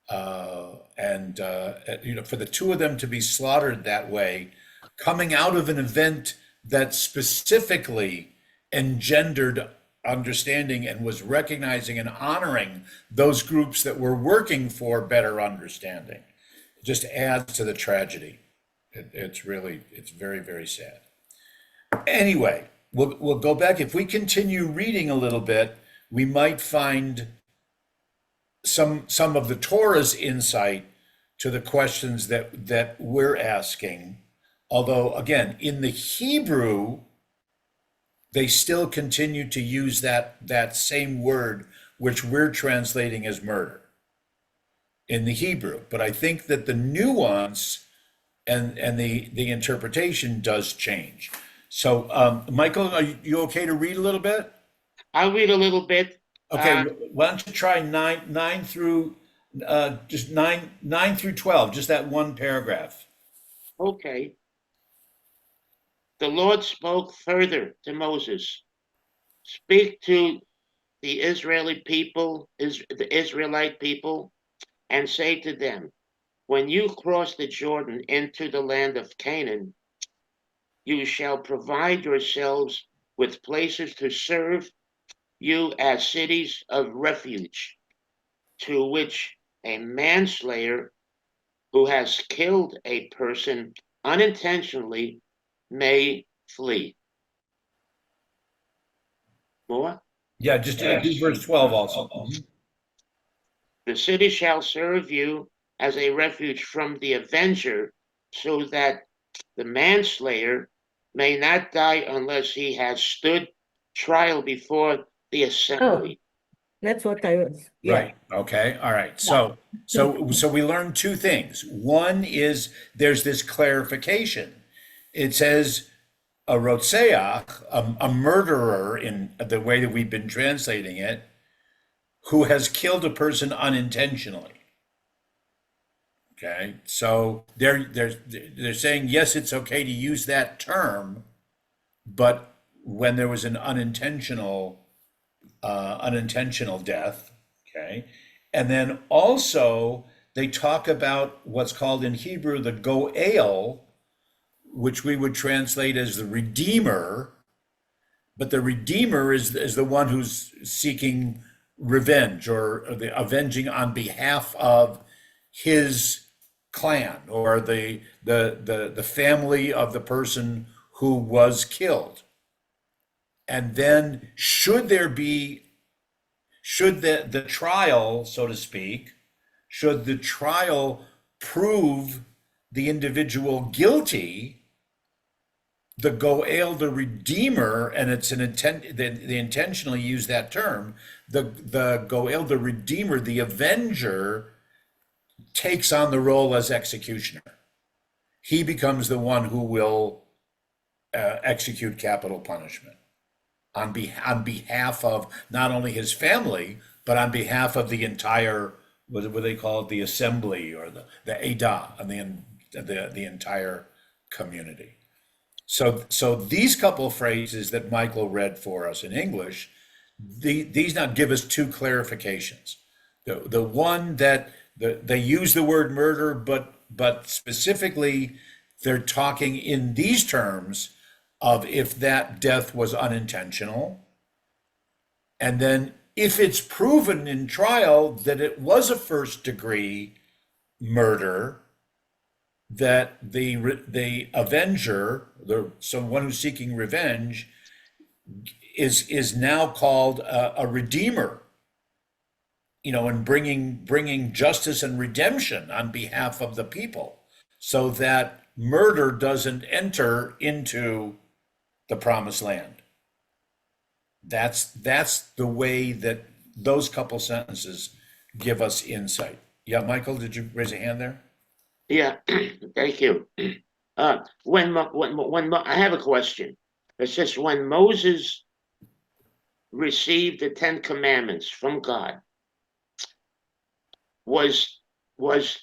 And for the two of them to be slaughtered that way, coming out of an event that specifically engendered understanding and was recognizing and honoring those groups that were working for better understanding, just adds to the tragedy. It's very, very sad. Anyway, we'll go back. If we continue reading a little bit, we might find some of the Torah's insight to the questions that we're asking. Although, again, in the Hebrew, they still continue to use that same word, which we're translating as murder in the Hebrew. But I think that the nuance and the interpretation does change. So, Michael, are you okay to read a little bit? I'll read a little bit. Okay, why don't you try nine through just nine through 12, just that one paragraph. Okay. The Lord spoke further to Moses. Speak to the Israelite people, and say to them, when you cross the Jordan into the land of Canaan, you shall provide yourselves with places to serve you as cities of refuge, to which a manslayer who has killed a person unintentionally may flee. More? Yeah, just do verse 12 also. Mhm. The city shall serve you as a refuge from the avenger, so that the manslayer may not die unless he has stood trial before the Oh, assembly. that's what I was, yeah. Right. Okay. All right. So we learned two things. One is there's this clarification. It says a rotseach, a murderer in the way that we've been translating it, who has killed a person unintentionally. Okay. So they're saying yes, it's okay to use that term, but when there was an unintentional death, okay, and then also they talk about what's called in Hebrew the goel, which we would translate as the redeemer, but the redeemer is the one who's seeking revenge or the avenging on behalf of his clan or the family of the person who was killed. And then should the trial, so to speak, should the trial prove the individual guilty, the goel, the redeemer, and it's an intent, they intentionally use that term, the goel, the redeemer, the avenger, takes on the role as executioner. He becomes the one who will execute capital punishment on behalf of not only his family, but on behalf of the entire, what do they call it, the assembly, or the Ada, and the entire community. So these couple phrases that Michael read for us in English, these now give us two clarifications. The one that they use the word murder, but specifically they're talking in these terms of if that death was unintentional, and then if it's proven in trial that it was a first degree murder, that the avenger, someone who's seeking revenge, is now called a redeemer, and bringing justice and redemption on behalf of the people, so that murder doesn't enter into the promised land. That's the way that those couple sentences give us insight. Yeah, Michael, did you raise a hand there? Yeah, thank you. When I have a question. It says when Moses received the Ten Commandments from God, was was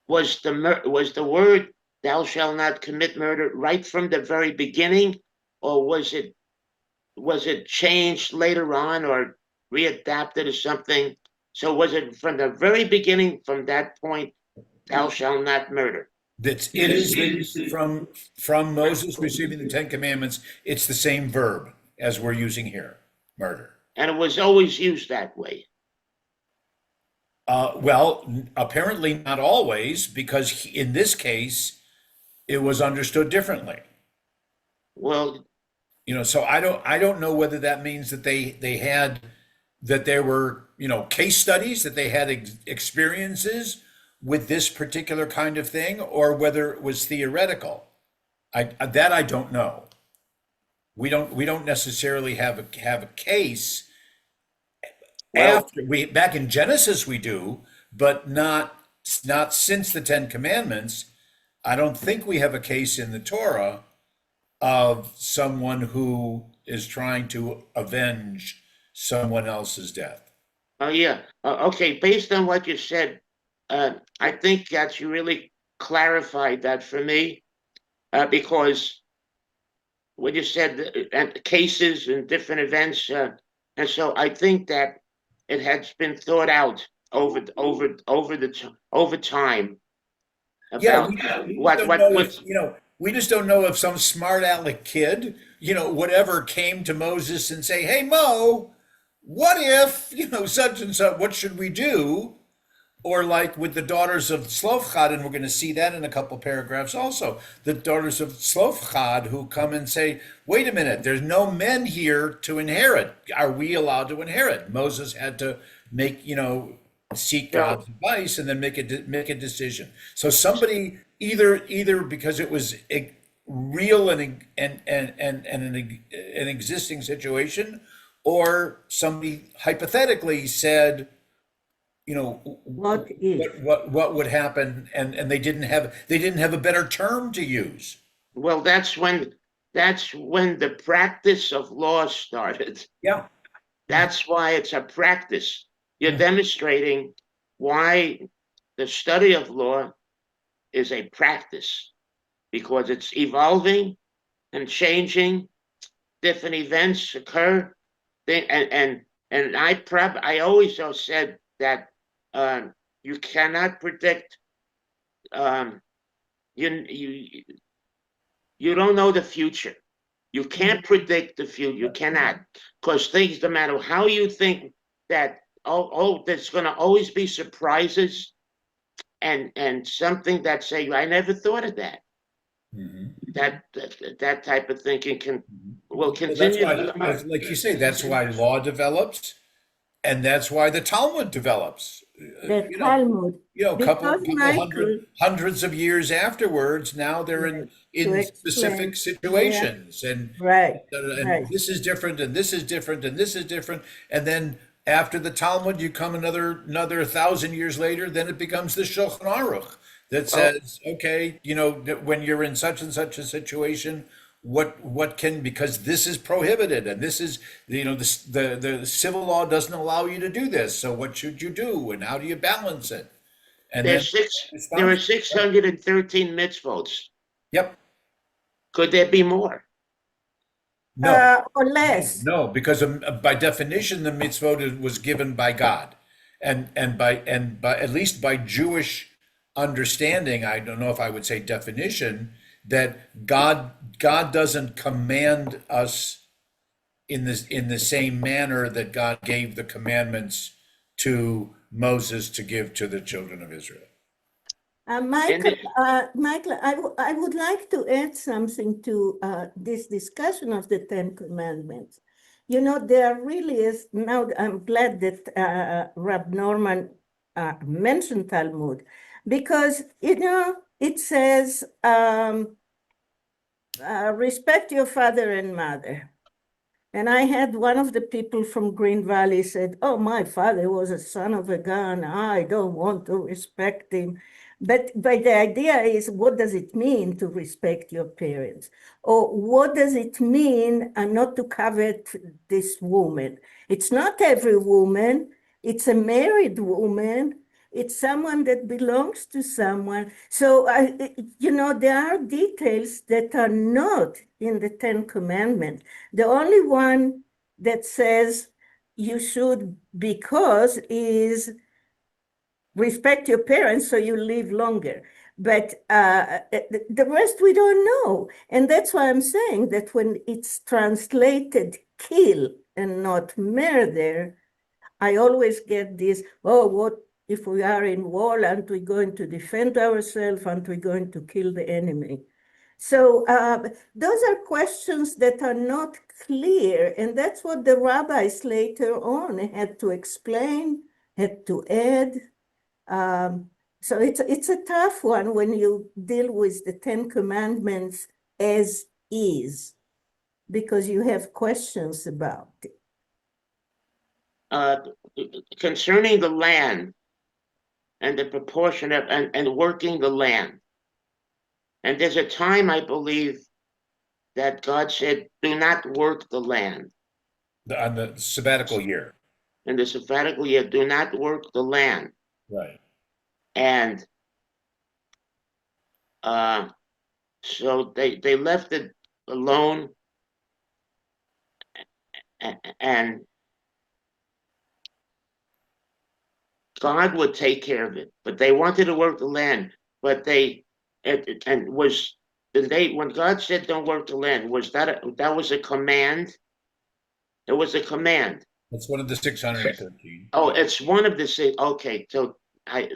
the word "thou shalt not commit murder" right from the very beginning, or was it changed later on or readapted or something? So was it from the very beginning, from that point, "thou shalt not murder"? It is from Moses receiving the Ten Commandments. It's the same verb as we're using here, murder. And it was always used that way. Well, apparently not always, because in this case, it was understood differently. Well, So I don't know whether that means that that there were, case studies, that they had experiences with this particular kind of thing, or whether it was theoretical. I don't know. We don't necessarily have a case. well, Back in Genesis we do, but not since the Ten Commandments. I don't think we have a case in the Torah of someone who is trying to avenge someone else's death. oh yeah. Okay, based on what you said, I think that you really clarified that for me, because what you said, cases and different events, and so I think that it has been thought out over time Yeah, about we just what don't know what if, we just don't know if some smart aleck kid, whatever, came to Moses and say, "Hey Mo, what if, such and such, what should we do?" Or like with the daughters of Slofchad, and we're going to see that in a couple paragraphs also, the daughters of Slofchad who come and say, "Wait a minute, there's no men here to inherit. Are we allowed to inherit?" Moses had to seek God's advice and then make a decision. So somebody either because it was a real and an existing situation, or somebody hypothetically said, What if? what would happen, and they didn't have a better term to use. well, that's when the practice of law started. Yeah. That's why it's a practice. You're demonstrating why the study of law is a practice, because it's evolving and changing. Different events occur, and I always have said that you cannot predict. You don't know the future. You can't predict the future. You cannot, because things, no matter how you think that there's going to always be surprises, and something that say, "I never thought of that." That type of thinking will Well, that's continue. why, like you say, that's why law develops, and that's why the Talmud develops. The Talmud, you know, Because couple Michael, hundreds of years afterwards, now they're right, to in specific explain, yeah, situations, right, and right. this is different, and this is different, and this is different, and then after the Talmud, you come another 1,000 years later, then it becomes the Shulchan Aruch that Oh, says, okay, you know, that when you're in such and such a situation, what can, because this is prohibited, and this is, you know, the civil law doesn't allow you to do this, so what should you do, and how do you balance it? And then there's six. There are response. 613 mitzvot. Yep. Could there be more? No. Or less. No, because by definition, the mitzvot was given by God, and by at least by Jewish understanding, I don't know if I would say definition, that God doesn't command us in the same manner that God gave the commandments to Moses to give to the children of Israel. And Michael, I would like to add something to this discussion of the Ten Commandments. You know, there really is, now I'm glad that Rab Norman mentioned Talmud, because, you know, it says, respect your father and mother. And I had one of the people from Green Valley said, oh, my father was a son of a gun. I don't want to respect him. But the idea is, what does it mean to respect your parents? Or what does it mean not to covet this woman? It's not every woman. It's a married woman. It's someone that belongs to someone. So, you know, there are details that are not in the Ten Commandments. The only one that says you should, because, is respect your parents so you live longer. But the rest we don't know. And that's why I'm saying that when it's translated kill and not murder, I always get this, oh, what if we are in war? Aren't we going to defend ourselves? Aren't we going to kill the enemy? So those are questions that are not clear. And that's what the rabbis later on had to explain, had to add. So it's a tough one when you deal with the Ten Commandments as is, because you have questions about it. uh, concerning the land and the proportion of and working the land. And there's a time, I believe, that God said, do not work the land. On the sabbatical year. In the sabbatical year, do not work the land. Right. And so they left it alone, and God would take care of it. But they wanted to work the land, but and was when God said don't work the land, was that was a command? It was a command. That's one of the 613. Oh, it's one of the six. Okay, so I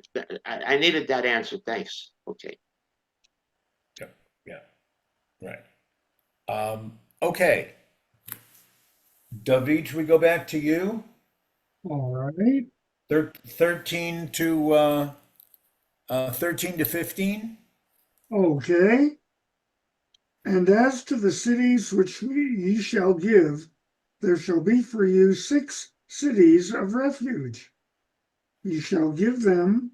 needed that answer. Thanks. Okay. Yeah, yeah, right. Okay. David, should we go back to you? All right. 13 to 13 to 15? Okay. And as to the cities which ye shall give, there shall be for you 6 cities of refuge. Ye shall give them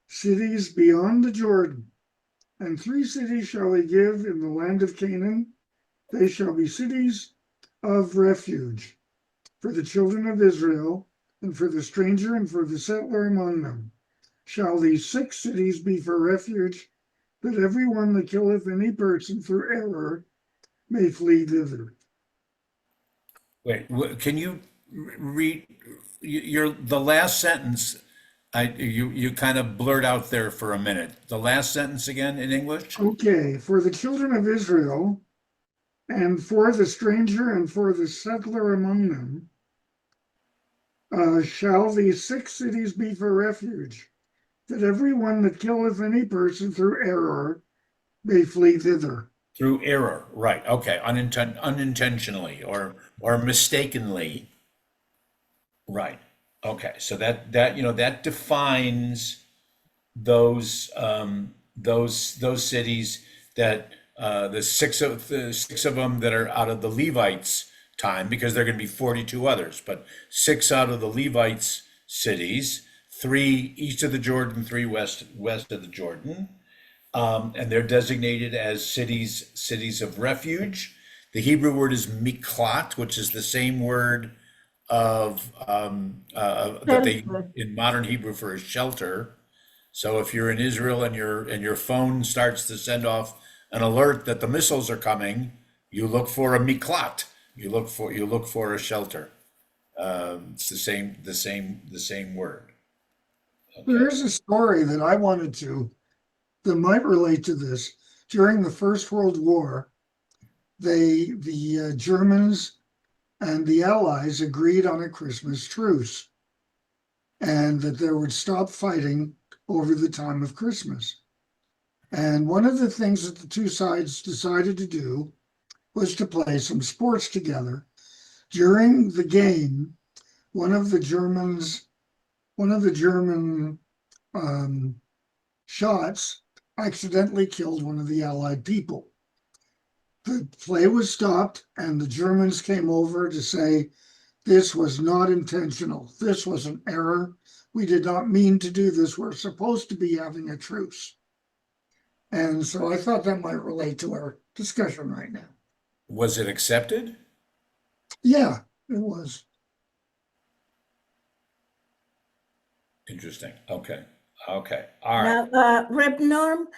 cities beyond the Jordan, and 3 cities shall he give in the land of Canaan. They shall be cities of refuge for the children of Israel, and for the stranger and for the settler among them. Shall these 6 cities be for refuge, that every one that killeth any person through error may flee thither. Wait, can you read the last sentence? You kind of blurred out there for a minute. The last sentence again in English? Okay, for the children of Israel, and for the stranger and for the settler among them, shall these 6 cities be for refuge, that every one that killeth any person through error may flee thither. Through error, right? Okay, unintentionally or mistakenly, right? Okay, so that that defines those cities that the six of them that are out of the Levites' time, because there are going to be 42 others, but six out of the Levites' cities, three east of the Jordan, three west of the Jordan, and they're designated as cities of refuge. The Hebrew word is miklat, which is the same word of that they use Shelter. in modern Hebrew for a shelter. So if you're in Israel and your phone starts to send off an alert that the missiles are coming, you look for a miklat. You look for a shelter. It's the same word. There Okay. is a story that I wanted that might relate to this. During the First World War, the Germans and the Allies agreed on a Christmas truce, and that they would stop fighting over the time of Christmas. And one of the things that the two sides decided to do was to play some sports together. During the game, one of the Germans, one of the German um, shots accidentally killed one of the Allied people. The play was stopped, and the Germans came over to say, this was not intentional. This was an error. We did not mean to do this. We're supposed to be having a truce. And so I thought that might relate to our discussion right now. Was it accepted? Yeah, it was. Interesting. Okay. Okay. All right. Now, Reb Norm,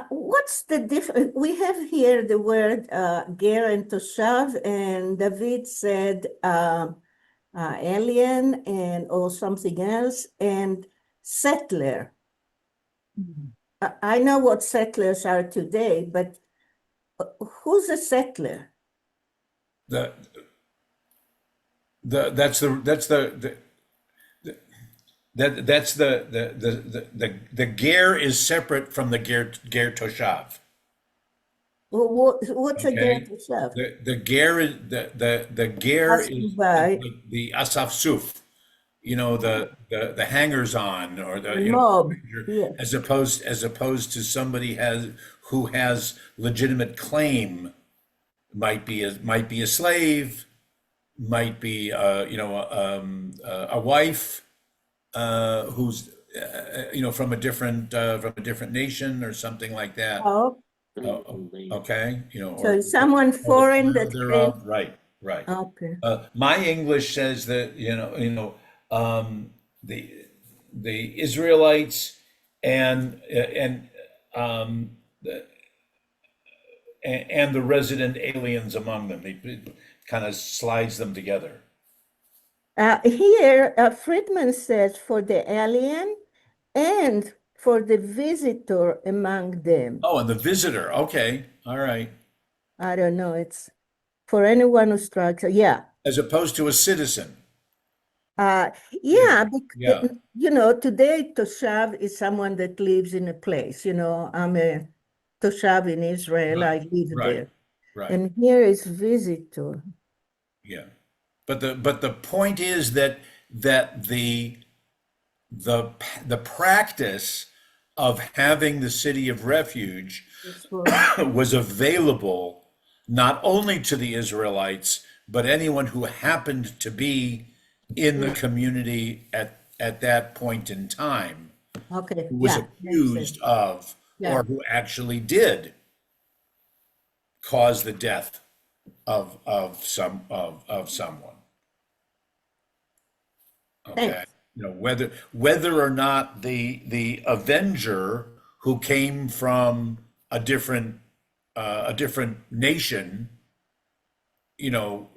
what's the difference? We have here the word ger and toshav, and David said alien and or something else, and settler. I know what settlers are today, but who's a settler? The that's the ger is separate from the ger toshav. What's a ger Okay. toshav? The ger is the ger is By like the asaf suf, the hangers on, or the mob, yeah. as opposed to somebody who has legitimate claim, might be a slave, might be a wife, who's from a different nation or something like that. Oh, Okay, so or someone the foreign plural that came. thereof. Right, right. Okay. My English says that the Israelites um, the, and the resident aliens among them. It kind of slides them together. Here, Friedman says for the alien and for the visitor among them. Oh, and the visitor. Okay, all right. I don't know. It's for anyone who strikes. Yeah. As opposed to a citizen. Uh, Yeah, yeah, yeah. today Toshav is someone that lives in a place. I'm a Toshav in Israel. Right, I live right, there. right. And here is visitor. Yeah. But the point is that the practice of having the city of refuge It's for was available not only to the Israelites, but anyone who happened to be in the community at that point in time, okay. who was Yeah, makes sense. accused of, Yeah. or who actually did cause the death of someone. Okay. Thanks. Whether or not the Avenger, who came from a different nation, you know,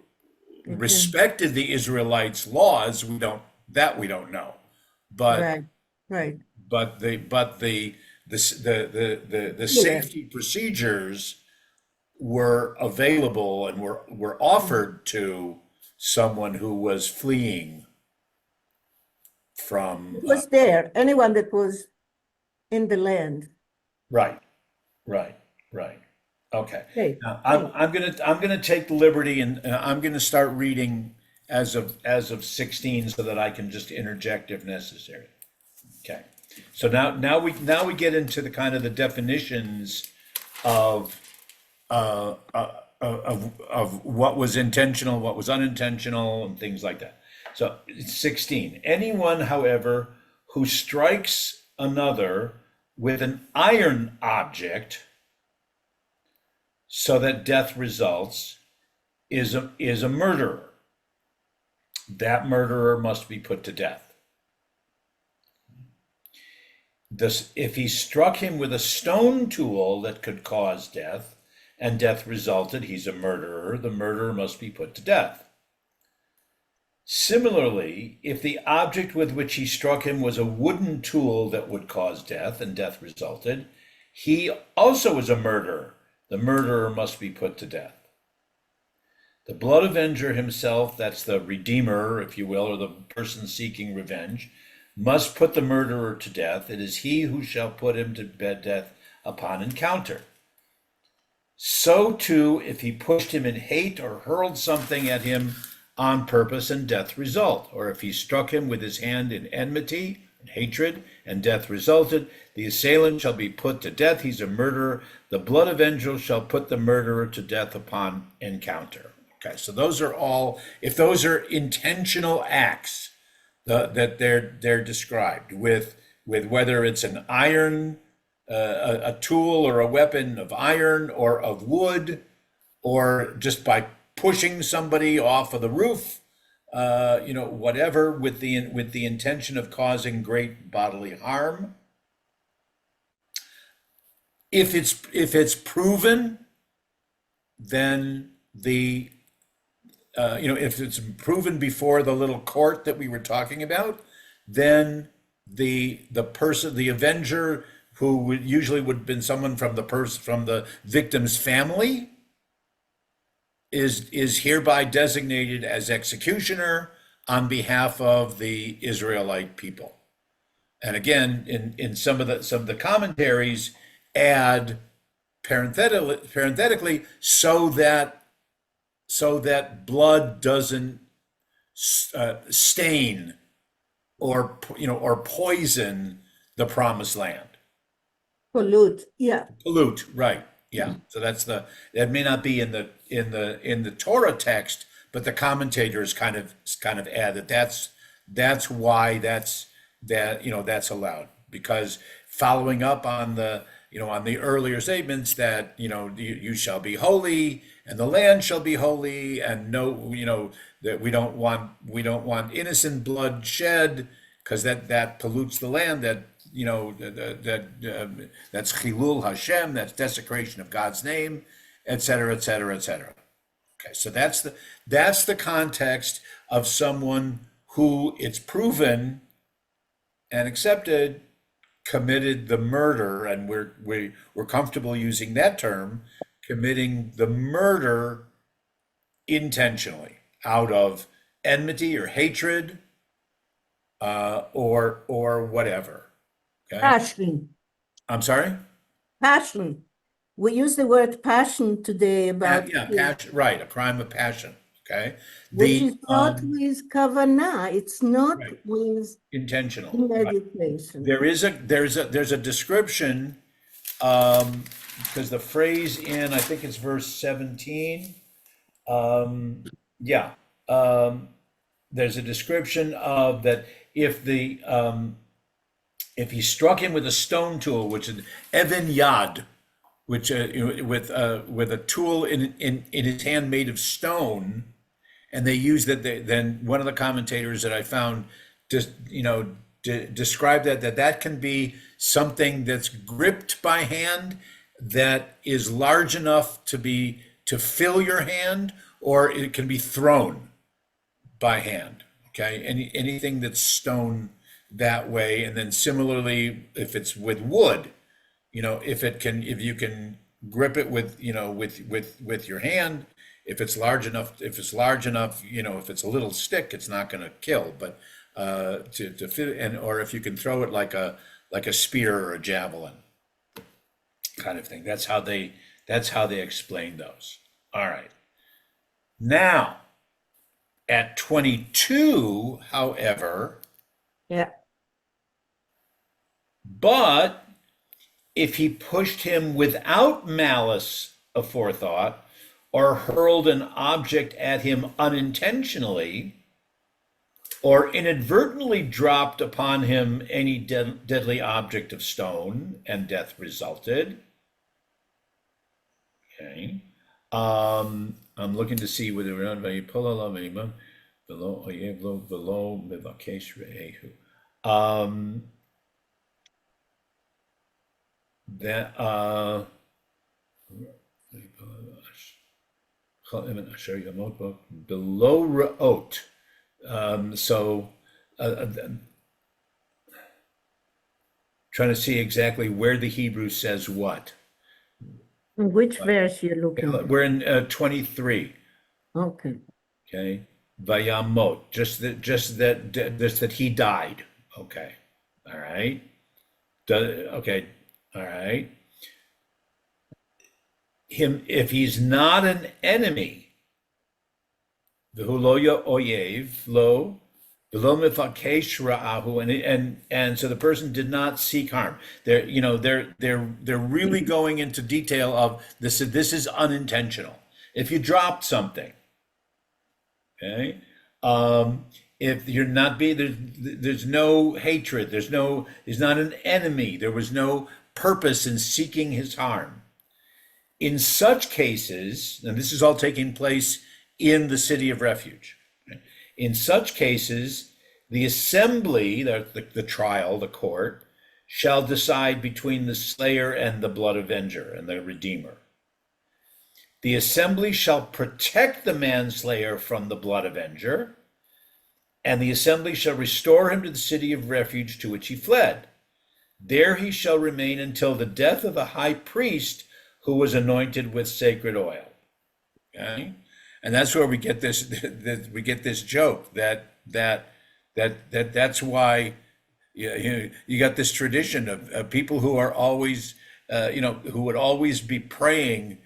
Okay. respected the Israelites' laws, we don't know. But Right. Right. the Yeah. safety procedures were available and were offered to someone who was fleeing from. It was there. Anyone that was in the land. Right, right, right. Okay. Okay. Now I'm gonna take the liberty, and I'm gonna start reading as of 16, so that I can just interject if necessary. Okay. So now we get into the kind of the definitions of of what was intentional, what was unintentional, and things like that. So it's 16. Anyone, however, who strikes another with an iron object so that death results is a murderer. That murderer must be put to death. If he struck him with a stone tool that could cause death, and death resulted, he's a murderer. The murderer must be put to death. Similarly, if the object with which he struck him was a wooden tool that would cause death, and death resulted, he also is a murderer. The murderer must be put to death. The blood avenger himself, that's the redeemer, if you will, or the person seeking revenge, must put the murderer to death. It is he who shall put him to death upon encounter. So too, if he pushed him in hate or hurled something at him on purpose and death result, or if he struck him with his hand in enmity and hatred and death resulted, the assailant shall be put to death. He's a murderer. The blood avenger shall put the murderer to death upon encounter. Okay, so those are all, if those are intentional acts that they're described with whether it's an iron, a tool or a weapon of iron or of wood, or just by pushing somebody off of the roof, whatever, with the intention of causing great bodily harm. If it's proven, then if it's proven before the little court that we were talking about, then the avenger, who usually would have been someone from the victim's family, is hereby designated as executioner on behalf of the Israelite people. And again, in some of the commentaries add parenthetically so that blood doesn't stain or poison the promised land. Pollute, yeah. Pollute, right? Yeah. So that may not be in the Torah text, but the commentators kind of add that's why that's allowed, because following up on the earlier statements that you shall be holy and the land shall be holy, and that we don't want innocent blood shed, because that pollutes the land, that's chilul Hashem, that's desecration of God's name, et cetera, et cetera, et cetera. Okay, so that's the context of someone who it's proven and accepted committed the murder, and we're comfortable using that term, committing the murder intentionally out of enmity or hatred, or whatever. Okay? Passion. I'm sorry? Passion. We use the word passion today about Passion, right, a crime of passion. Okay? which is not with kavanah. It's not Right. with Intentional. Right. meditation. There's a description, because the phrase in, I think it's verse 17, there's a description of that if he struck him with a stone tool, which is even yad, which with a tool in his hand made of stone, and they use that. Then one of the commentators that I found described that can be something that's gripped by hand that is large enough to fill your hand, or it can be thrown by hand. Okay, anything that's stone that way. And then similarly, if it's with wood, if you can grip it with your hand, if it's large enough, if it's a little stick, it's not going to kill, but to fit, or if you can throw it like a spear or a javelin kind of thing. That's how they explain those. All right. Now, at 22, however, Yeah. But if he pushed him without malice aforethought, or hurled an object at him unintentionally, or inadvertently dropped upon him any deadly object of stone, and death resulted. Okay. I'm looking to see whether or not below Mivakesh Re'ehu. That below Ra'ot. Trying to see exactly where the Hebrew says what. Which verse you're looking at? We're in 23. Okay. Okay. Vayamot. Just that he died. Okay. All right. Okay. All right. If he's not an enemy, v'huloya oyev lo below mifakesh ra'ahu, and so the person did not seek harm. They're really going into detail of this. This is unintentional. If you dropped something, okay, if you're not being there's no hatred. He's not an enemy. There was no purpose in seeking his harm. In such cases, and this is all taking place in the city of refuge. In such cases, the assembly, the trial, the court, shall decide between the slayer and the blood avenger and the redeemer. The assembly shall protect the manslayer from the blood avenger, and the assembly shall restore him to the city of refuge to which he fled. There he shall remain until the death of the high priest who was anointed with sacred oil. Okay? And that's where we get this joke that's why you got this tradition of people who are always who would always be praying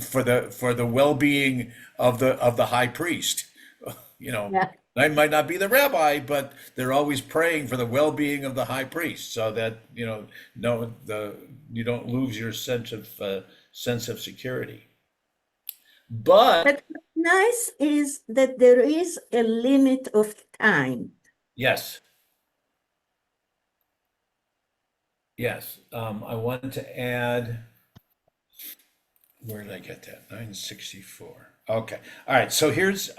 for the well-being of the high priest. Yeah. I might not be the rabbi, but they're always praying for the well-being of the high priest, so that you don't lose your sense of security. But But what's nice is that there is a limit of time. yes, I wanted to add. Where did I get that? 964. Okay, all right. So here's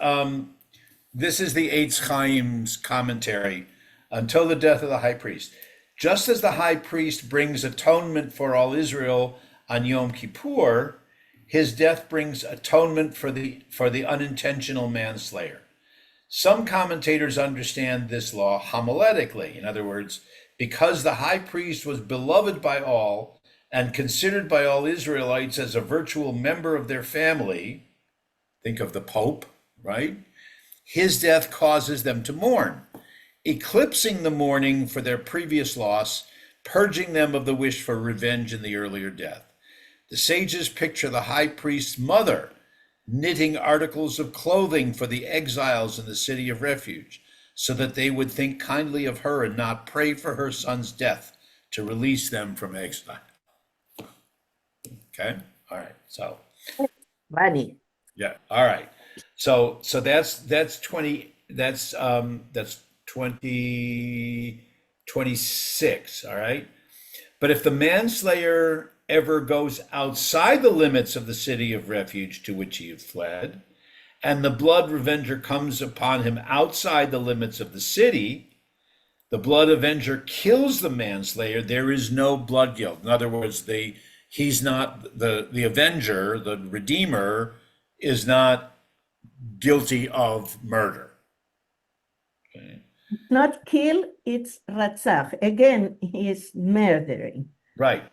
this is the Eitz Chaim's commentary until the death of the high priest. Just as the high priest brings atonement for all Israel on Yom Kippur, his death brings atonement for the unintentional manslayer. Some commentators understand this law homiletically. In other words, because the high priest was beloved by all and considered by all Israelites as a virtual member of their family, think of the Pope, right? His death causes them to mourn, eclipsing the mourning for their previous loss, purging them of the wish for revenge in the earlier death. The sages picture the high priest's mother knitting articles of clothing for the exiles in the city of refuge, so that they would think kindly of her and not pray for her son's death to release them from exile. Okay, all right, so Funny. yeah, all right. So that's 26, all right? But if the manslayer ever goes outside the limits of the city of refuge to which he had fled, and the blood revenger comes upon him outside the limits of the city, the blood avenger kills the manslayer, there is no blood guilt. In other words, he's not the avenger, the redeemer is not guilty of murder. Okay. Not kill, it's ratzach. Again, he is murdering. Right.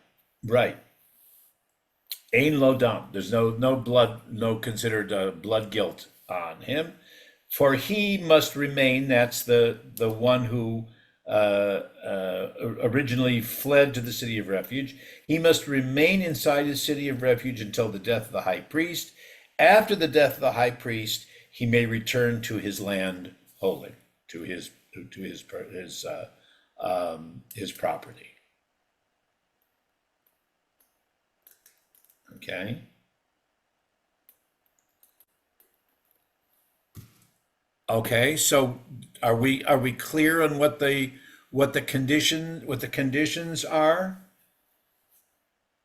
Ein lo dam. There's no blood, no considered blood guilt on him, for he must remain. That's the one who originally fled to the city of refuge. He must remain inside his city of refuge until the death of the high priest. After the death of the high priest, he may return to his land wholly, to his property. Okay. Okay, so are we clear on what the conditions are?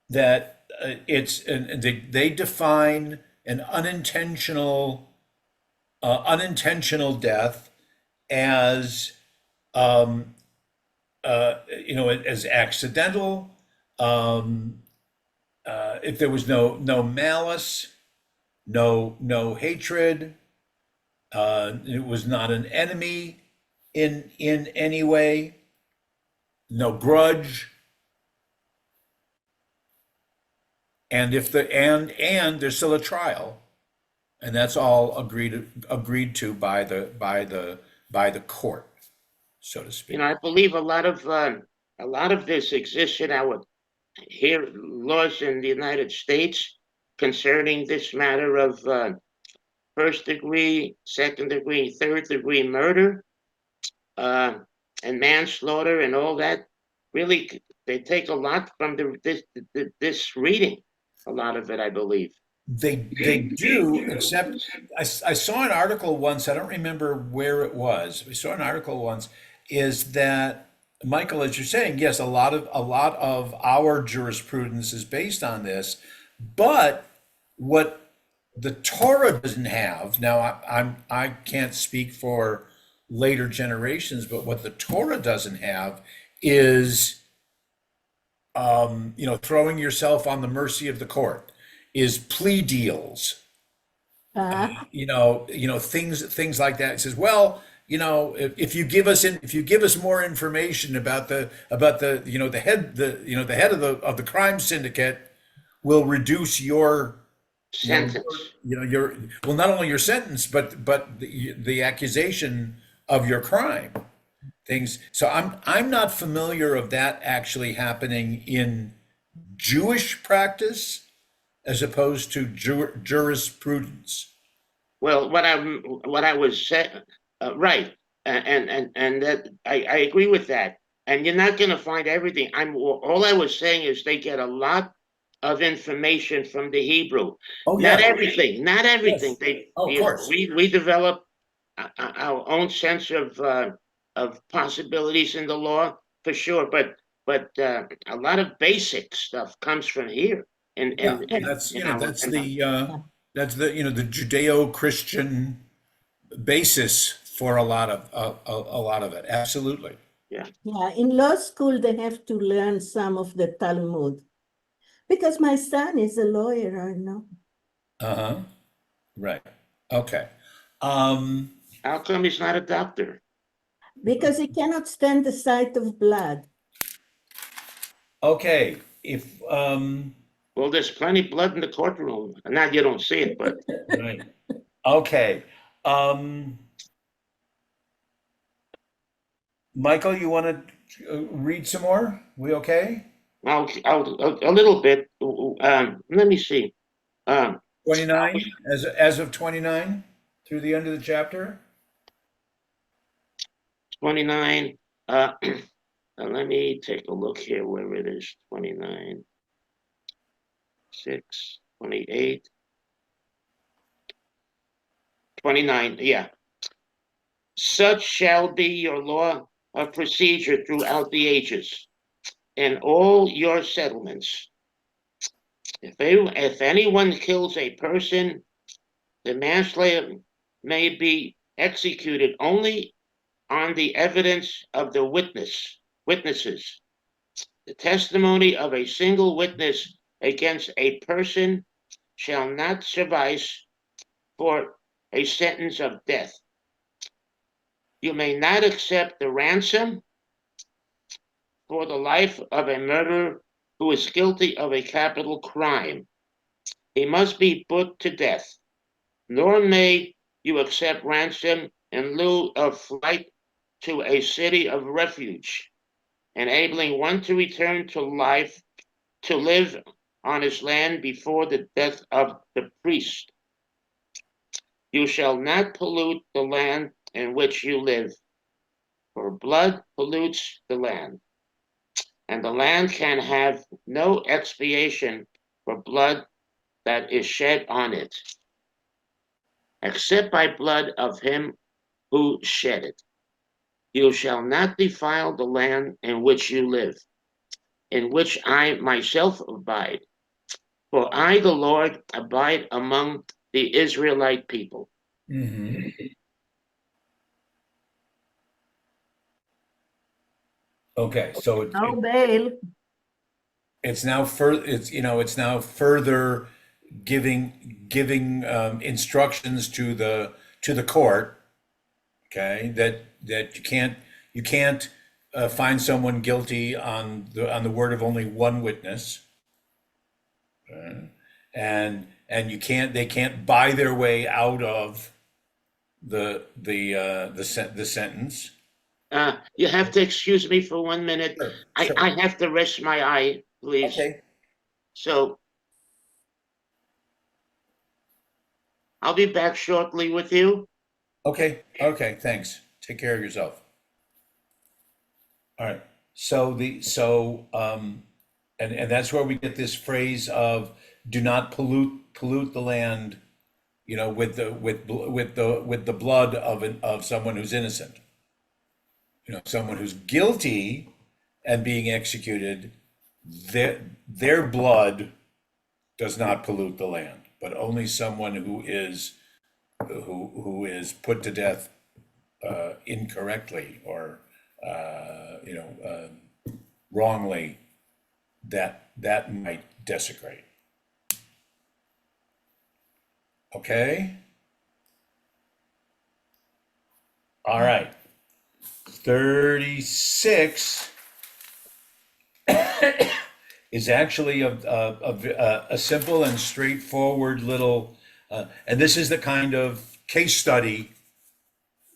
That it's and they define an unintentional death as as accidental, um, if there was no malice, no hatred, it was not an enemy in any way, no grudge, and if the and there's still a trial, and that's all agreed to by the court, so to You speak. know, I believe a lot of this exists in our here laws in the United States concerning this matter of first degree, second degree, third degree murder, uh, and manslaughter and all that. Really, they take a lot from this reading. A lot of it, I believe. They do, except I saw an article once, I don't remember where it was. We saw an article once, is that, Michael, as you're saying, yes, a lot of our jurisprudence is based on this, but what the Torah doesn't have, now I can't speak for later generations, but what the Torah doesn't have is throwing yourself on the mercy of the court, is plea deals, Uh, things like that. It says, well, if you give us more information about the the head of the crime syndicate, will reduce Sentence. your well, not only your sentence, but the accusation of your crime. Things. So I'm not familiar of that actually happening in Jewish practice as opposed to jurisprudence. Well, what I was saying, right, and that I agree with that. And you're not going to find everything. All I was saying is they get a lot of information from the Hebrew. Oh Not yeah, everything, not everything. yes. Oh, of course. We develop our own sense of possibilities in the law for sure, but a lot of basic stuff comes from here and Yeah, and and that's you know that's and the the Judeo-Christian basis for a lot of it. Absolutely. yeah. yeah, in law school, they have to learn some of the Talmud because my son is a lawyer, I know. Uh-huh. Right. Okay. Um, How come he's not a doctor? Because he cannot stand the sight of blood. okay. If Well, there's plenty of blood in the courtroom. Not you don't see it, but right. Okay. Um, Michael, you want to read some more? We okay? A little bit. Let me see. Um, 29, as of 29 through the end of the chapter? 29. Let me take a look here where it is. 29, 6, 28, 29. Yeah. Such shall be your law of procedure throughout the ages in all your settlements. If anyone kills a person, the manslayer may be executed only on the evidence of the witnesses. The testimony of a single witness against a person shall not suffice for a sentence of death. You may not accept the ransom for the life of a murderer who is guilty of a capital crime. He must be put to death. Nor may you accept ransom in lieu of flight to a city of refuge, enabling one to return to life to live on his land before the death of the priest. You shall not pollute the land in which you live, for blood pollutes the land, and the land can have no expiation for blood that is shed on it, except by blood of him who shed it. You shall not defile the land in which you live, in which I myself abide. For I, the Lord, abide among the Israelite people. Mhm. Okay, so No bail. it's now further, it's now further giving instructions to the court, okay, that you can't find someone guilty on the word of only one witness, and they can't buy their way out of the sentence. You have to excuse me for 1 minute. Sure, I, sure. I have to rest my eye, please. Okay. So I'll be back shortly with you. Okay, thanks. Take care of yourself. All right. And that's where we get this phrase of do not pollute the land, with the blood of someone who's innocent. Someone who's guilty and being executed, their blood does not pollute the land, but only someone who is put to death incorrectly or wrongly, that might desecrate. Okay. All right. 36 is actually a simple and straightforward little, and this is the kind of case study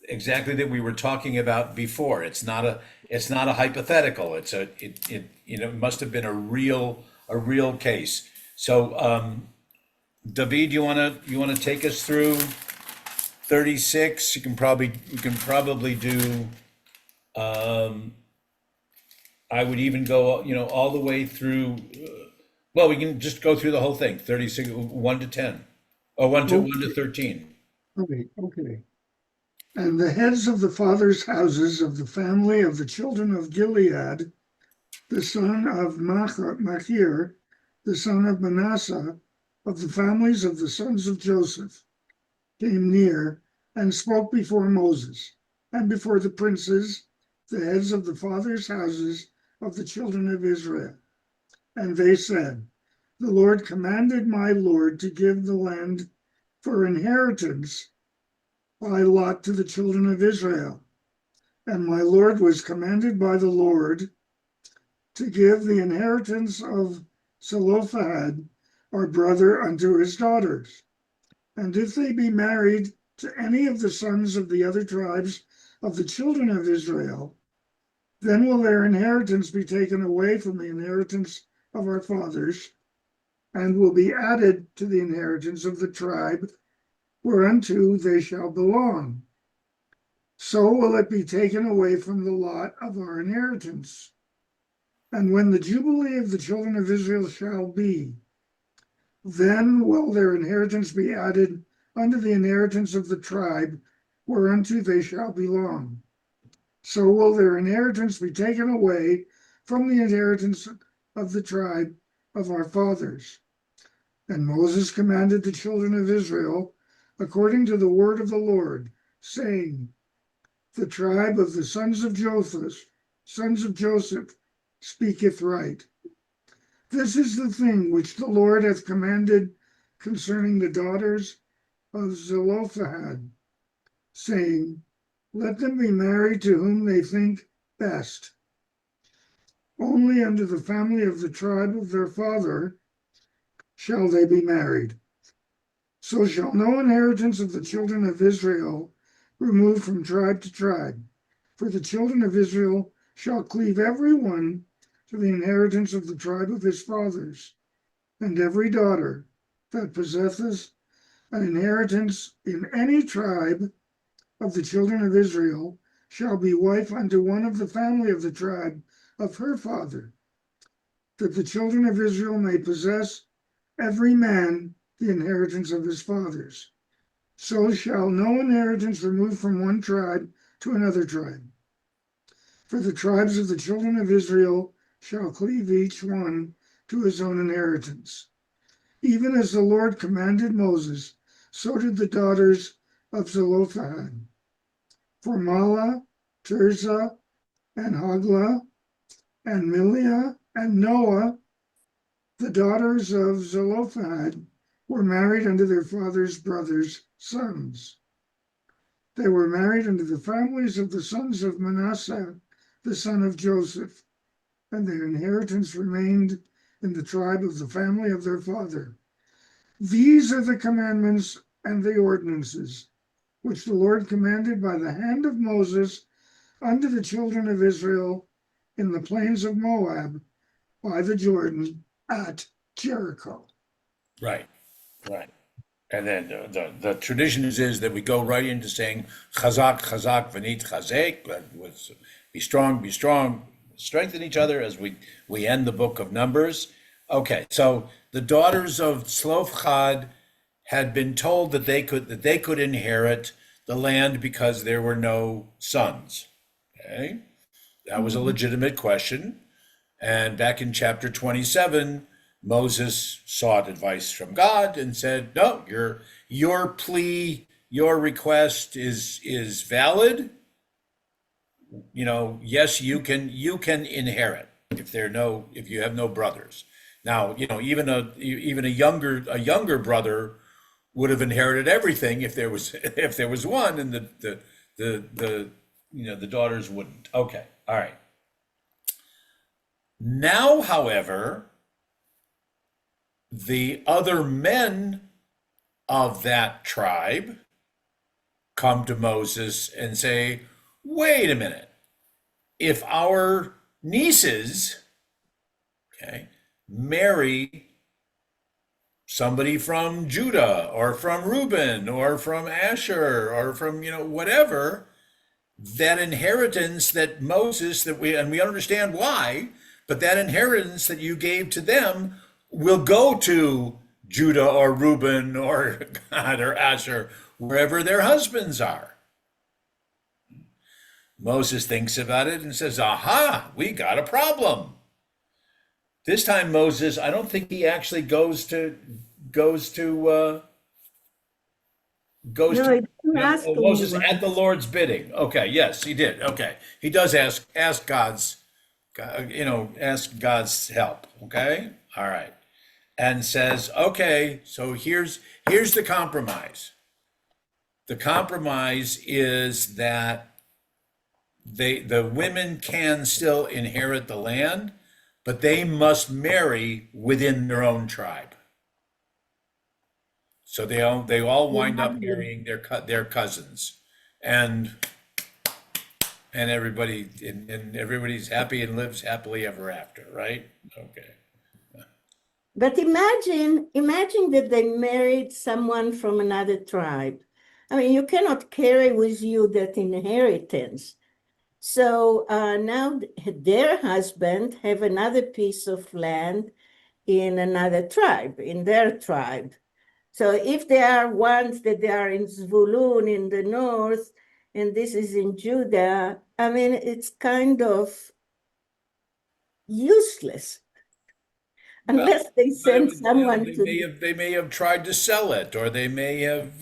exactly that we were talking about before. It's not a hypothetical. It must have been a real case. So, David, you wanna take us through 36? We can probably do. I would even go, all the way through. Well, we can just go through the whole thing. 36, 1 to 10, or 1 to 13. Okay, okay. And the heads of the fathers' houses of the family of the children of Gilead, the son of Machir, the son of Manasseh, of the families of the sons of Joseph, came near and spoke before Moses and before the princes, the heads of the fathers' houses of the children of Israel. And they said, the Lord commanded my Lord to give the land for inheritance by lot to the children of Israel. And my Lord was commanded by the Lord to give the inheritance of Zelophehad, our brother, unto his daughters. And if they be married to any of the sons of the other tribes of the children of Israel, then will their inheritance be taken away from the inheritance of our fathers, and will be added to the inheritance of the tribe whereunto they shall belong. So will it be taken away from the lot of our inheritance. And when the Jubilee of the children of Israel shall be, then will their inheritance be added unto the inheritance of the tribe whereunto they shall belong. So will their inheritance be taken away from the inheritance of the tribe of our fathers. And Moses commanded the children of Israel according to the word of the Lord, saying, the tribe of the sons of Joseph, speaketh right. This is the thing which the Lord hath commanded concerning the daughters of Zelophehad, saying, let them be married to whom they think best. Only unto the family of the tribe of their father shall they be married. So shall no inheritance of the children of Israel remove from tribe to tribe. For the children of Israel shall cleave every one to the inheritance of the tribe of his fathers, and every daughter that possesseth an inheritance in any tribe of the children of Israel shall be wife unto one of the family of the tribe of her father, that the children of Israel may possess every man the inheritance of his fathers. So shall no inheritance remove from one tribe to another tribe. For the tribes of the children of Israel shall cleave each one to his own inheritance. Even as the Lord commanded Moses, so did the daughters of Zelophehad. For Mahlah, Tirzah, and Hoglah, and Miliah, and Noah, the daughters of Zelophehad, were married unto their father's brothers' sons. They were married unto the families of the sons of Manasseh, the son of Joseph, and their inheritance remained in the tribe of the family of their father. These are the commandments and the ordinances which the Lord commanded by the hand of Moses unto the children of Israel in the plains of Moab by the Jordan at Jericho. Right, right. And then the tradition is that we go right into saying chazak, chazak, v'nit chazek, be strong, strengthen each other as we end the book of Numbers. Okay, so the daughters of Zelophehad had been told that they could inherit the land because there were no sons. Okay, that was a legitimate question. And back in chapter 27, Moses sought advice from God and said, "No, your plea, your request is valid. Yes, you can inherit if you have no brothers. Now, even a younger brother would have inherited everything if there was if there was one, and the daughters wouldn't. Okay, all right. Now, however, the other men of that tribe come to Moses and say, wait a minute, if our nieces, okay, marry somebody from Judah or from Reuben or from Asher or from, whatever, that inheritance that Moses, and we understand why, but that inheritance that you gave to them will go to Judah or Reuben or God or Asher, wherever their husbands are. Moses thinks about it and says, aha, we got a problem. This time Moses, I don't think he actually goes to No, I didn't ask Moses anyone. at the Lord's bidding. Okay, yes, he did. Okay, he does ask ask God's help. Okay, all right, and says, okay, so here's the compromise. The compromise is that the women can still inherit the land, but they must marry within their own tribe. So they all wind up marrying their cousins, and everybody's happy and lives happily ever after, right? Okay. But imagine that they married someone from another tribe. I mean, you cannot carry with you that inheritance. So now their husband have another piece of land in another tribe, in their tribe. So if there are ones that they are in Zvulun in the north, and this is in Judah, I mean, it's kind of useless unless they send someone to. They may have tried to sell it, or they may have,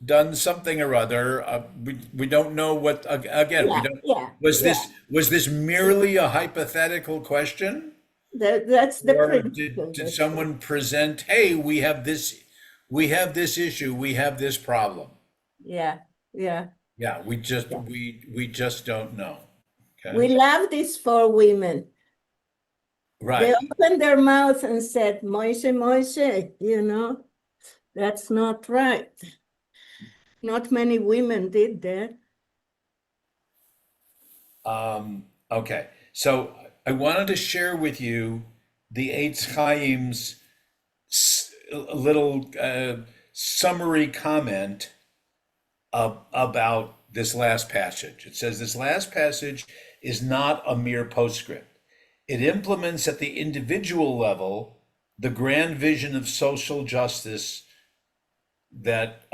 done something or other. We don't know what. Again, we Yeah, don't. yeah, Was yeah. this merely a hypothetical question, That's the or principle. did someone present, "Hey, we have this issue, we have this problem"? Yeah, yeah. Yeah, Yeah. we just don't know. We Okay, love these four women. They right. opened their mouths and said, Moshe, Moshe, that's not right. Not many women did that. Okay, so I wanted to share with you the Eitz Chaim's little summary comment about this last passage. It says this last passage is not a mere postscript. It implements at the individual level the grand vision of social justice that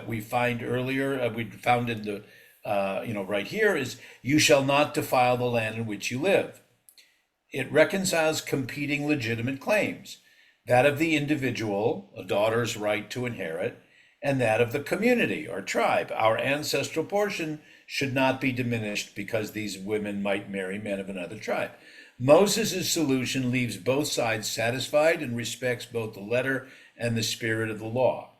we find earlier, we found in the right here is, you shall not defile the land in which you live. It reconciles competing legitimate claims, that of the individual, a daughter's right to inherit, and that of the community or tribe. Our ancestral portion should not be diminished because these women might marry men of another tribe. Moses' solution leaves both sides satisfied and respects both the letter and the spirit of the law.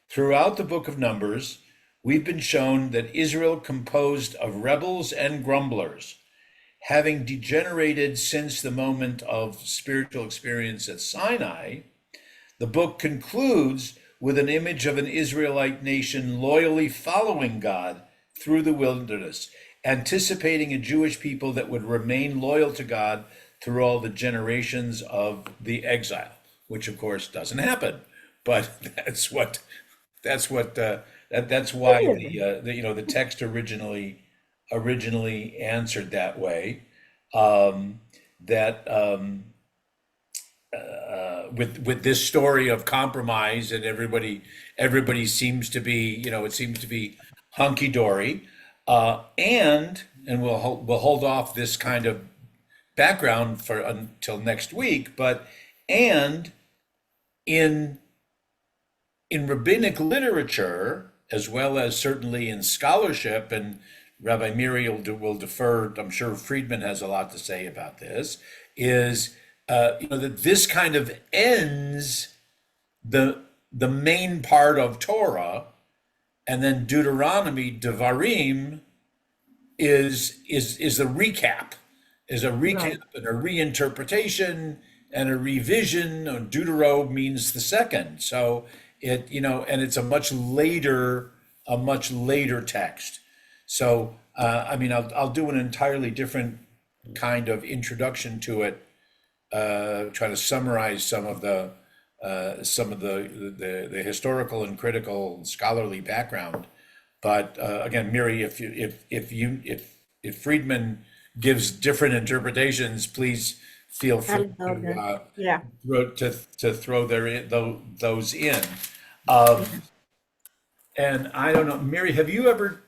Throughout the book of Numbers, we've been shown that Israel composed of rebels and grumblers. Having degenerated since the moment of spiritual experience at Sinai, the book concludes with an image of an Israelite nation loyally following God through the wilderness, anticipating a Jewish people that would remain loyal to God through all the generations of the exile, which of course doesn't happen. But that's why the text originally answered that way. That with this story of compromise, and everybody seems to be, it seems to be hunky dory, and we'll hold off this kind of background for until next week. But and in rabbinic literature, as well as certainly in scholarship, and Rabbi Miri will defer, I'm sure Friedman has a lot to say about this, is that this kind of ends the main part of Torah, and then Deuteronomy, Devarim, is a recap, Right. and a reinterpretation and a revision. Deutero means the second, so and it's a much later text. So I'll do an entirely different kind of introduction to it, try to summarize some of the historical and critical scholarly background. But again, Miri, if Friedman gives different interpretations, please feel free I'll know that. to Yeah. throw those in. And I don't know, Mary, have you ever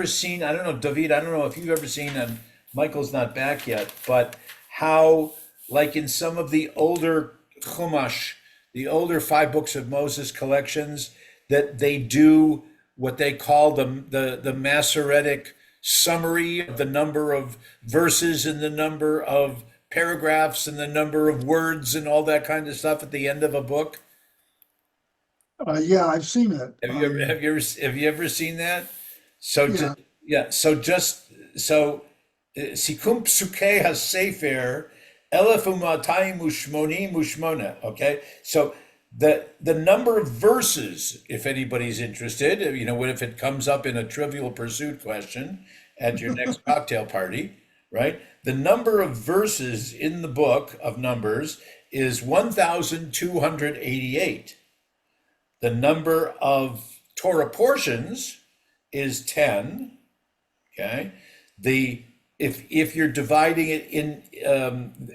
seen? I don't know, David. I don't know if you've ever seen, and Michael's not back yet, but how, like in some of the older Chumash, the older five books of Moses collections, that they do what they call the Masoretic summary of the number of verses and the number of paragraphs and the number of words and all that kind of stuff at the end of a book. Yeah, I've seen it. Have you ever seen that? So Yeah. Sikum Psukei HaSefer 1288. Okay, so the number of verses, if anybody's interested, what if it comes up in a Trivial Pursuit question at your next cocktail party, right? The number of verses in the book of Numbers is 1288. The number of Torah portions is 10. Okay, if you're dividing it in,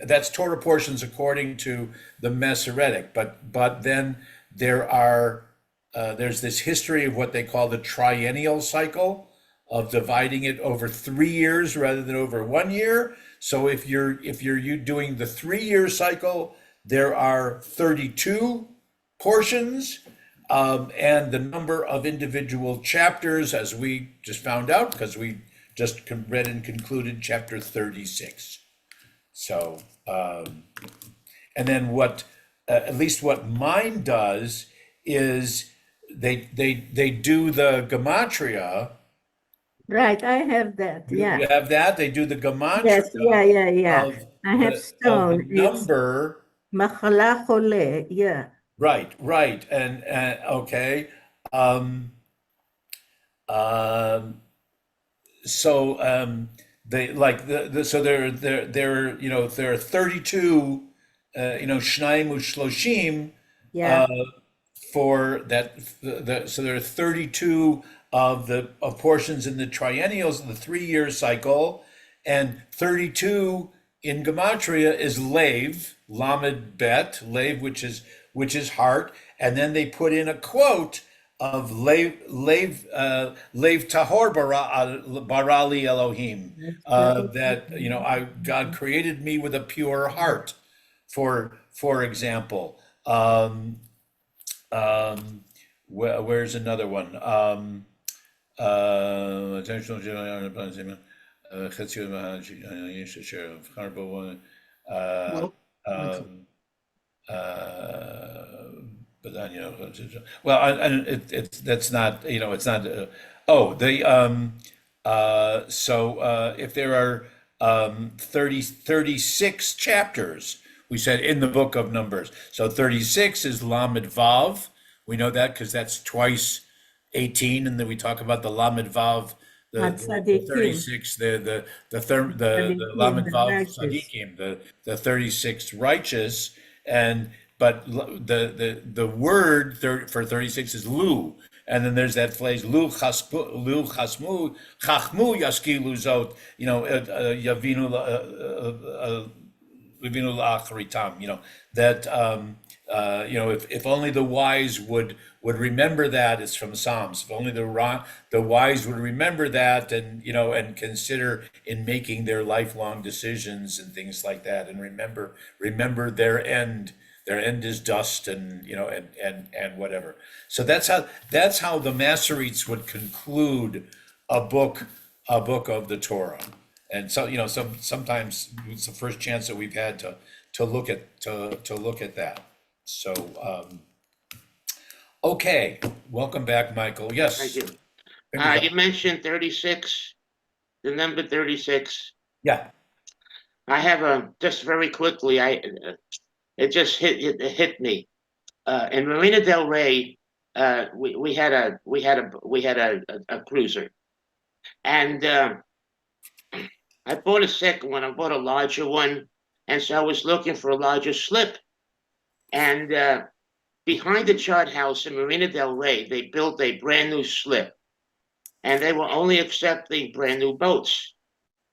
that's Torah portions according to the Masoretic, but then there's this history of what they call the triennial cycle, of dividing it over 3 years rather than over 1 year. So if you're doing the 3-year cycle, there are 32 portions. And the number of individual chapters, as we just found out, because we just read and concluded chapter 36. So, and then at least what mine does, is they do the gematria. Right. I have that. Yeah. You have that. They do the gematria Yes. Yeah. of I have the stone. It's number. Machala Chole. Yeah. Right, and okay. Um, um, so they like so there are 32 Shnaim Ushloshim Yeah. for that so there are 32 of portions in the triennials of the 3-year cycle, and 32 in gematria is lev, lamed bet, lev, which is heart, and then they put in a quote of lev tahor barali Elohim, that God created me with a pure heart, for example. Where's another one? Well, Michael, But then, well, and it's that's not, it's not. If there are 36 chapters, we said in the book of Numbers. So 36 is Lamed Vav. We know that because that's twice 18, and then we talk about the Lamed Vav, the Hatzadikim, 36, the Lamed the Vav righteous. Tzadikim, the 36 righteous, and but the word for 36 is lu, and then there's that phrase lu chasmu chachmu yaskilu zot, yavinu livinu la'achritam, that if only the wise would remember that. It's from Psalms. If only the wise would remember that, and consider in making their lifelong decisions and things like that, and remember their end. Their end is dust, and and whatever. So that's how the Masoretes would conclude a book of the Torah. And so sometimes it's the first chance that we've had to look at that. So okay, welcome back, Michael. Yes. Thank you. Finish up. You mentioned 36, the number 36. Yeah. I have just very quickly. It just hit me. In Marina Del Rey, we had a cruiser, and I bought a second one. I bought a larger one, and so I was looking for a larger slip. And behind the chart house in Marina Del Rey, they built a brand new slip, and they were only accepting brand new boats.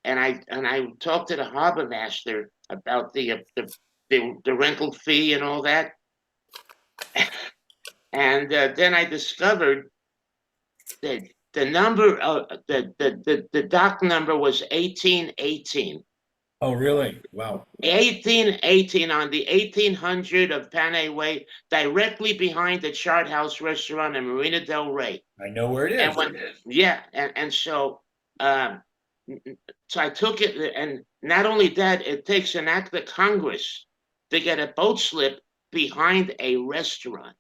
And I talked to the harbor master about the rental fee and all that. And then I discovered that the number the dock number was 1818. Oh, really? Wow. 1818 on the 1800 of Panay Way, directly behind the Chart House restaurant in Marina Del Rey. I know where it is. And so I took it, and not only that, it takes an act of Congress to get a boat slip behind a restaurant.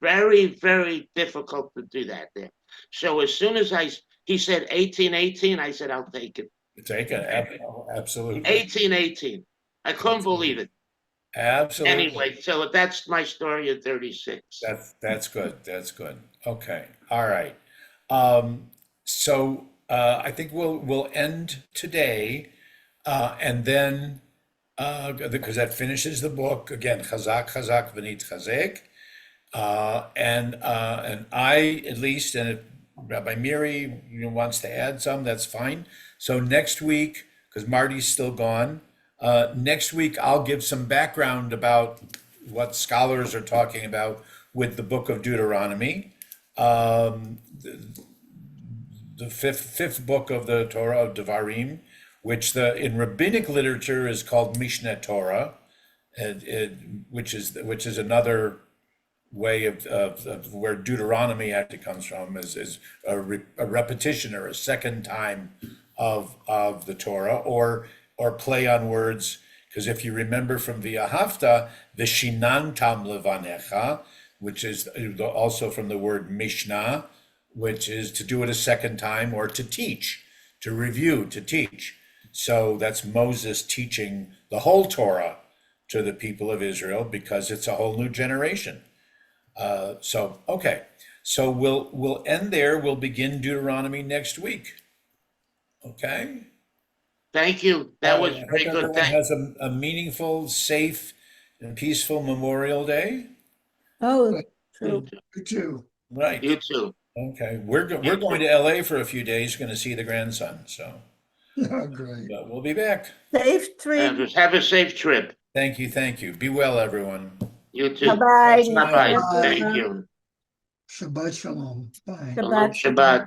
Very, very difficult to do that there. So as soon as he said 1818, I said, I'll take it. Take it. Absolutely. 1818. I couldn't believe it. Absolutely. Anyway, so that's my story of 36. That's good. That's good. Okay. All right. So I think we'll end today, and then because that finishes the book again. Chazak, chazak, v'nit chazek, and I at least, and if Rabbi Miri wants to add some, that's fine. So next week, because Marty's still gone, next week I'll give some background about what scholars are talking about with the book of Deuteronomy, the fifth book of the Torah of Devarim, which in rabbinic literature is called Mishneh Torah, which is another way of where Deuteronomy actually comes from, is a repetition or a second time of the Torah, or play on words. Because if you remember from V'ahavta, V'shinantam levanecha, which is also from the word Mishnah, which is to do it a second time, or to teach, to review, to teach. So that's Moses teaching the whole Torah to the people of Israel, because it's a whole new generation. Okay. So we'll end there. We'll begin Deuteronomy next week. Okay. Thank you. That was I very hope good. everyone has a meaningful, safe, and peaceful Memorial Day. Oh, true. you too. Right. You too. Okay. We're going to LA for a few days, going to see the grandson. So Yeah, great. But we'll be back. Safe trip. Have a safe trip. Thank you. Thank you. Be well, everyone. You too. Bye-bye. Shabbat Bye-bye. shalom. Thank Everyone. you. Shabbat shalom. Bye. Shalom Shabbat shalom. Shabbat.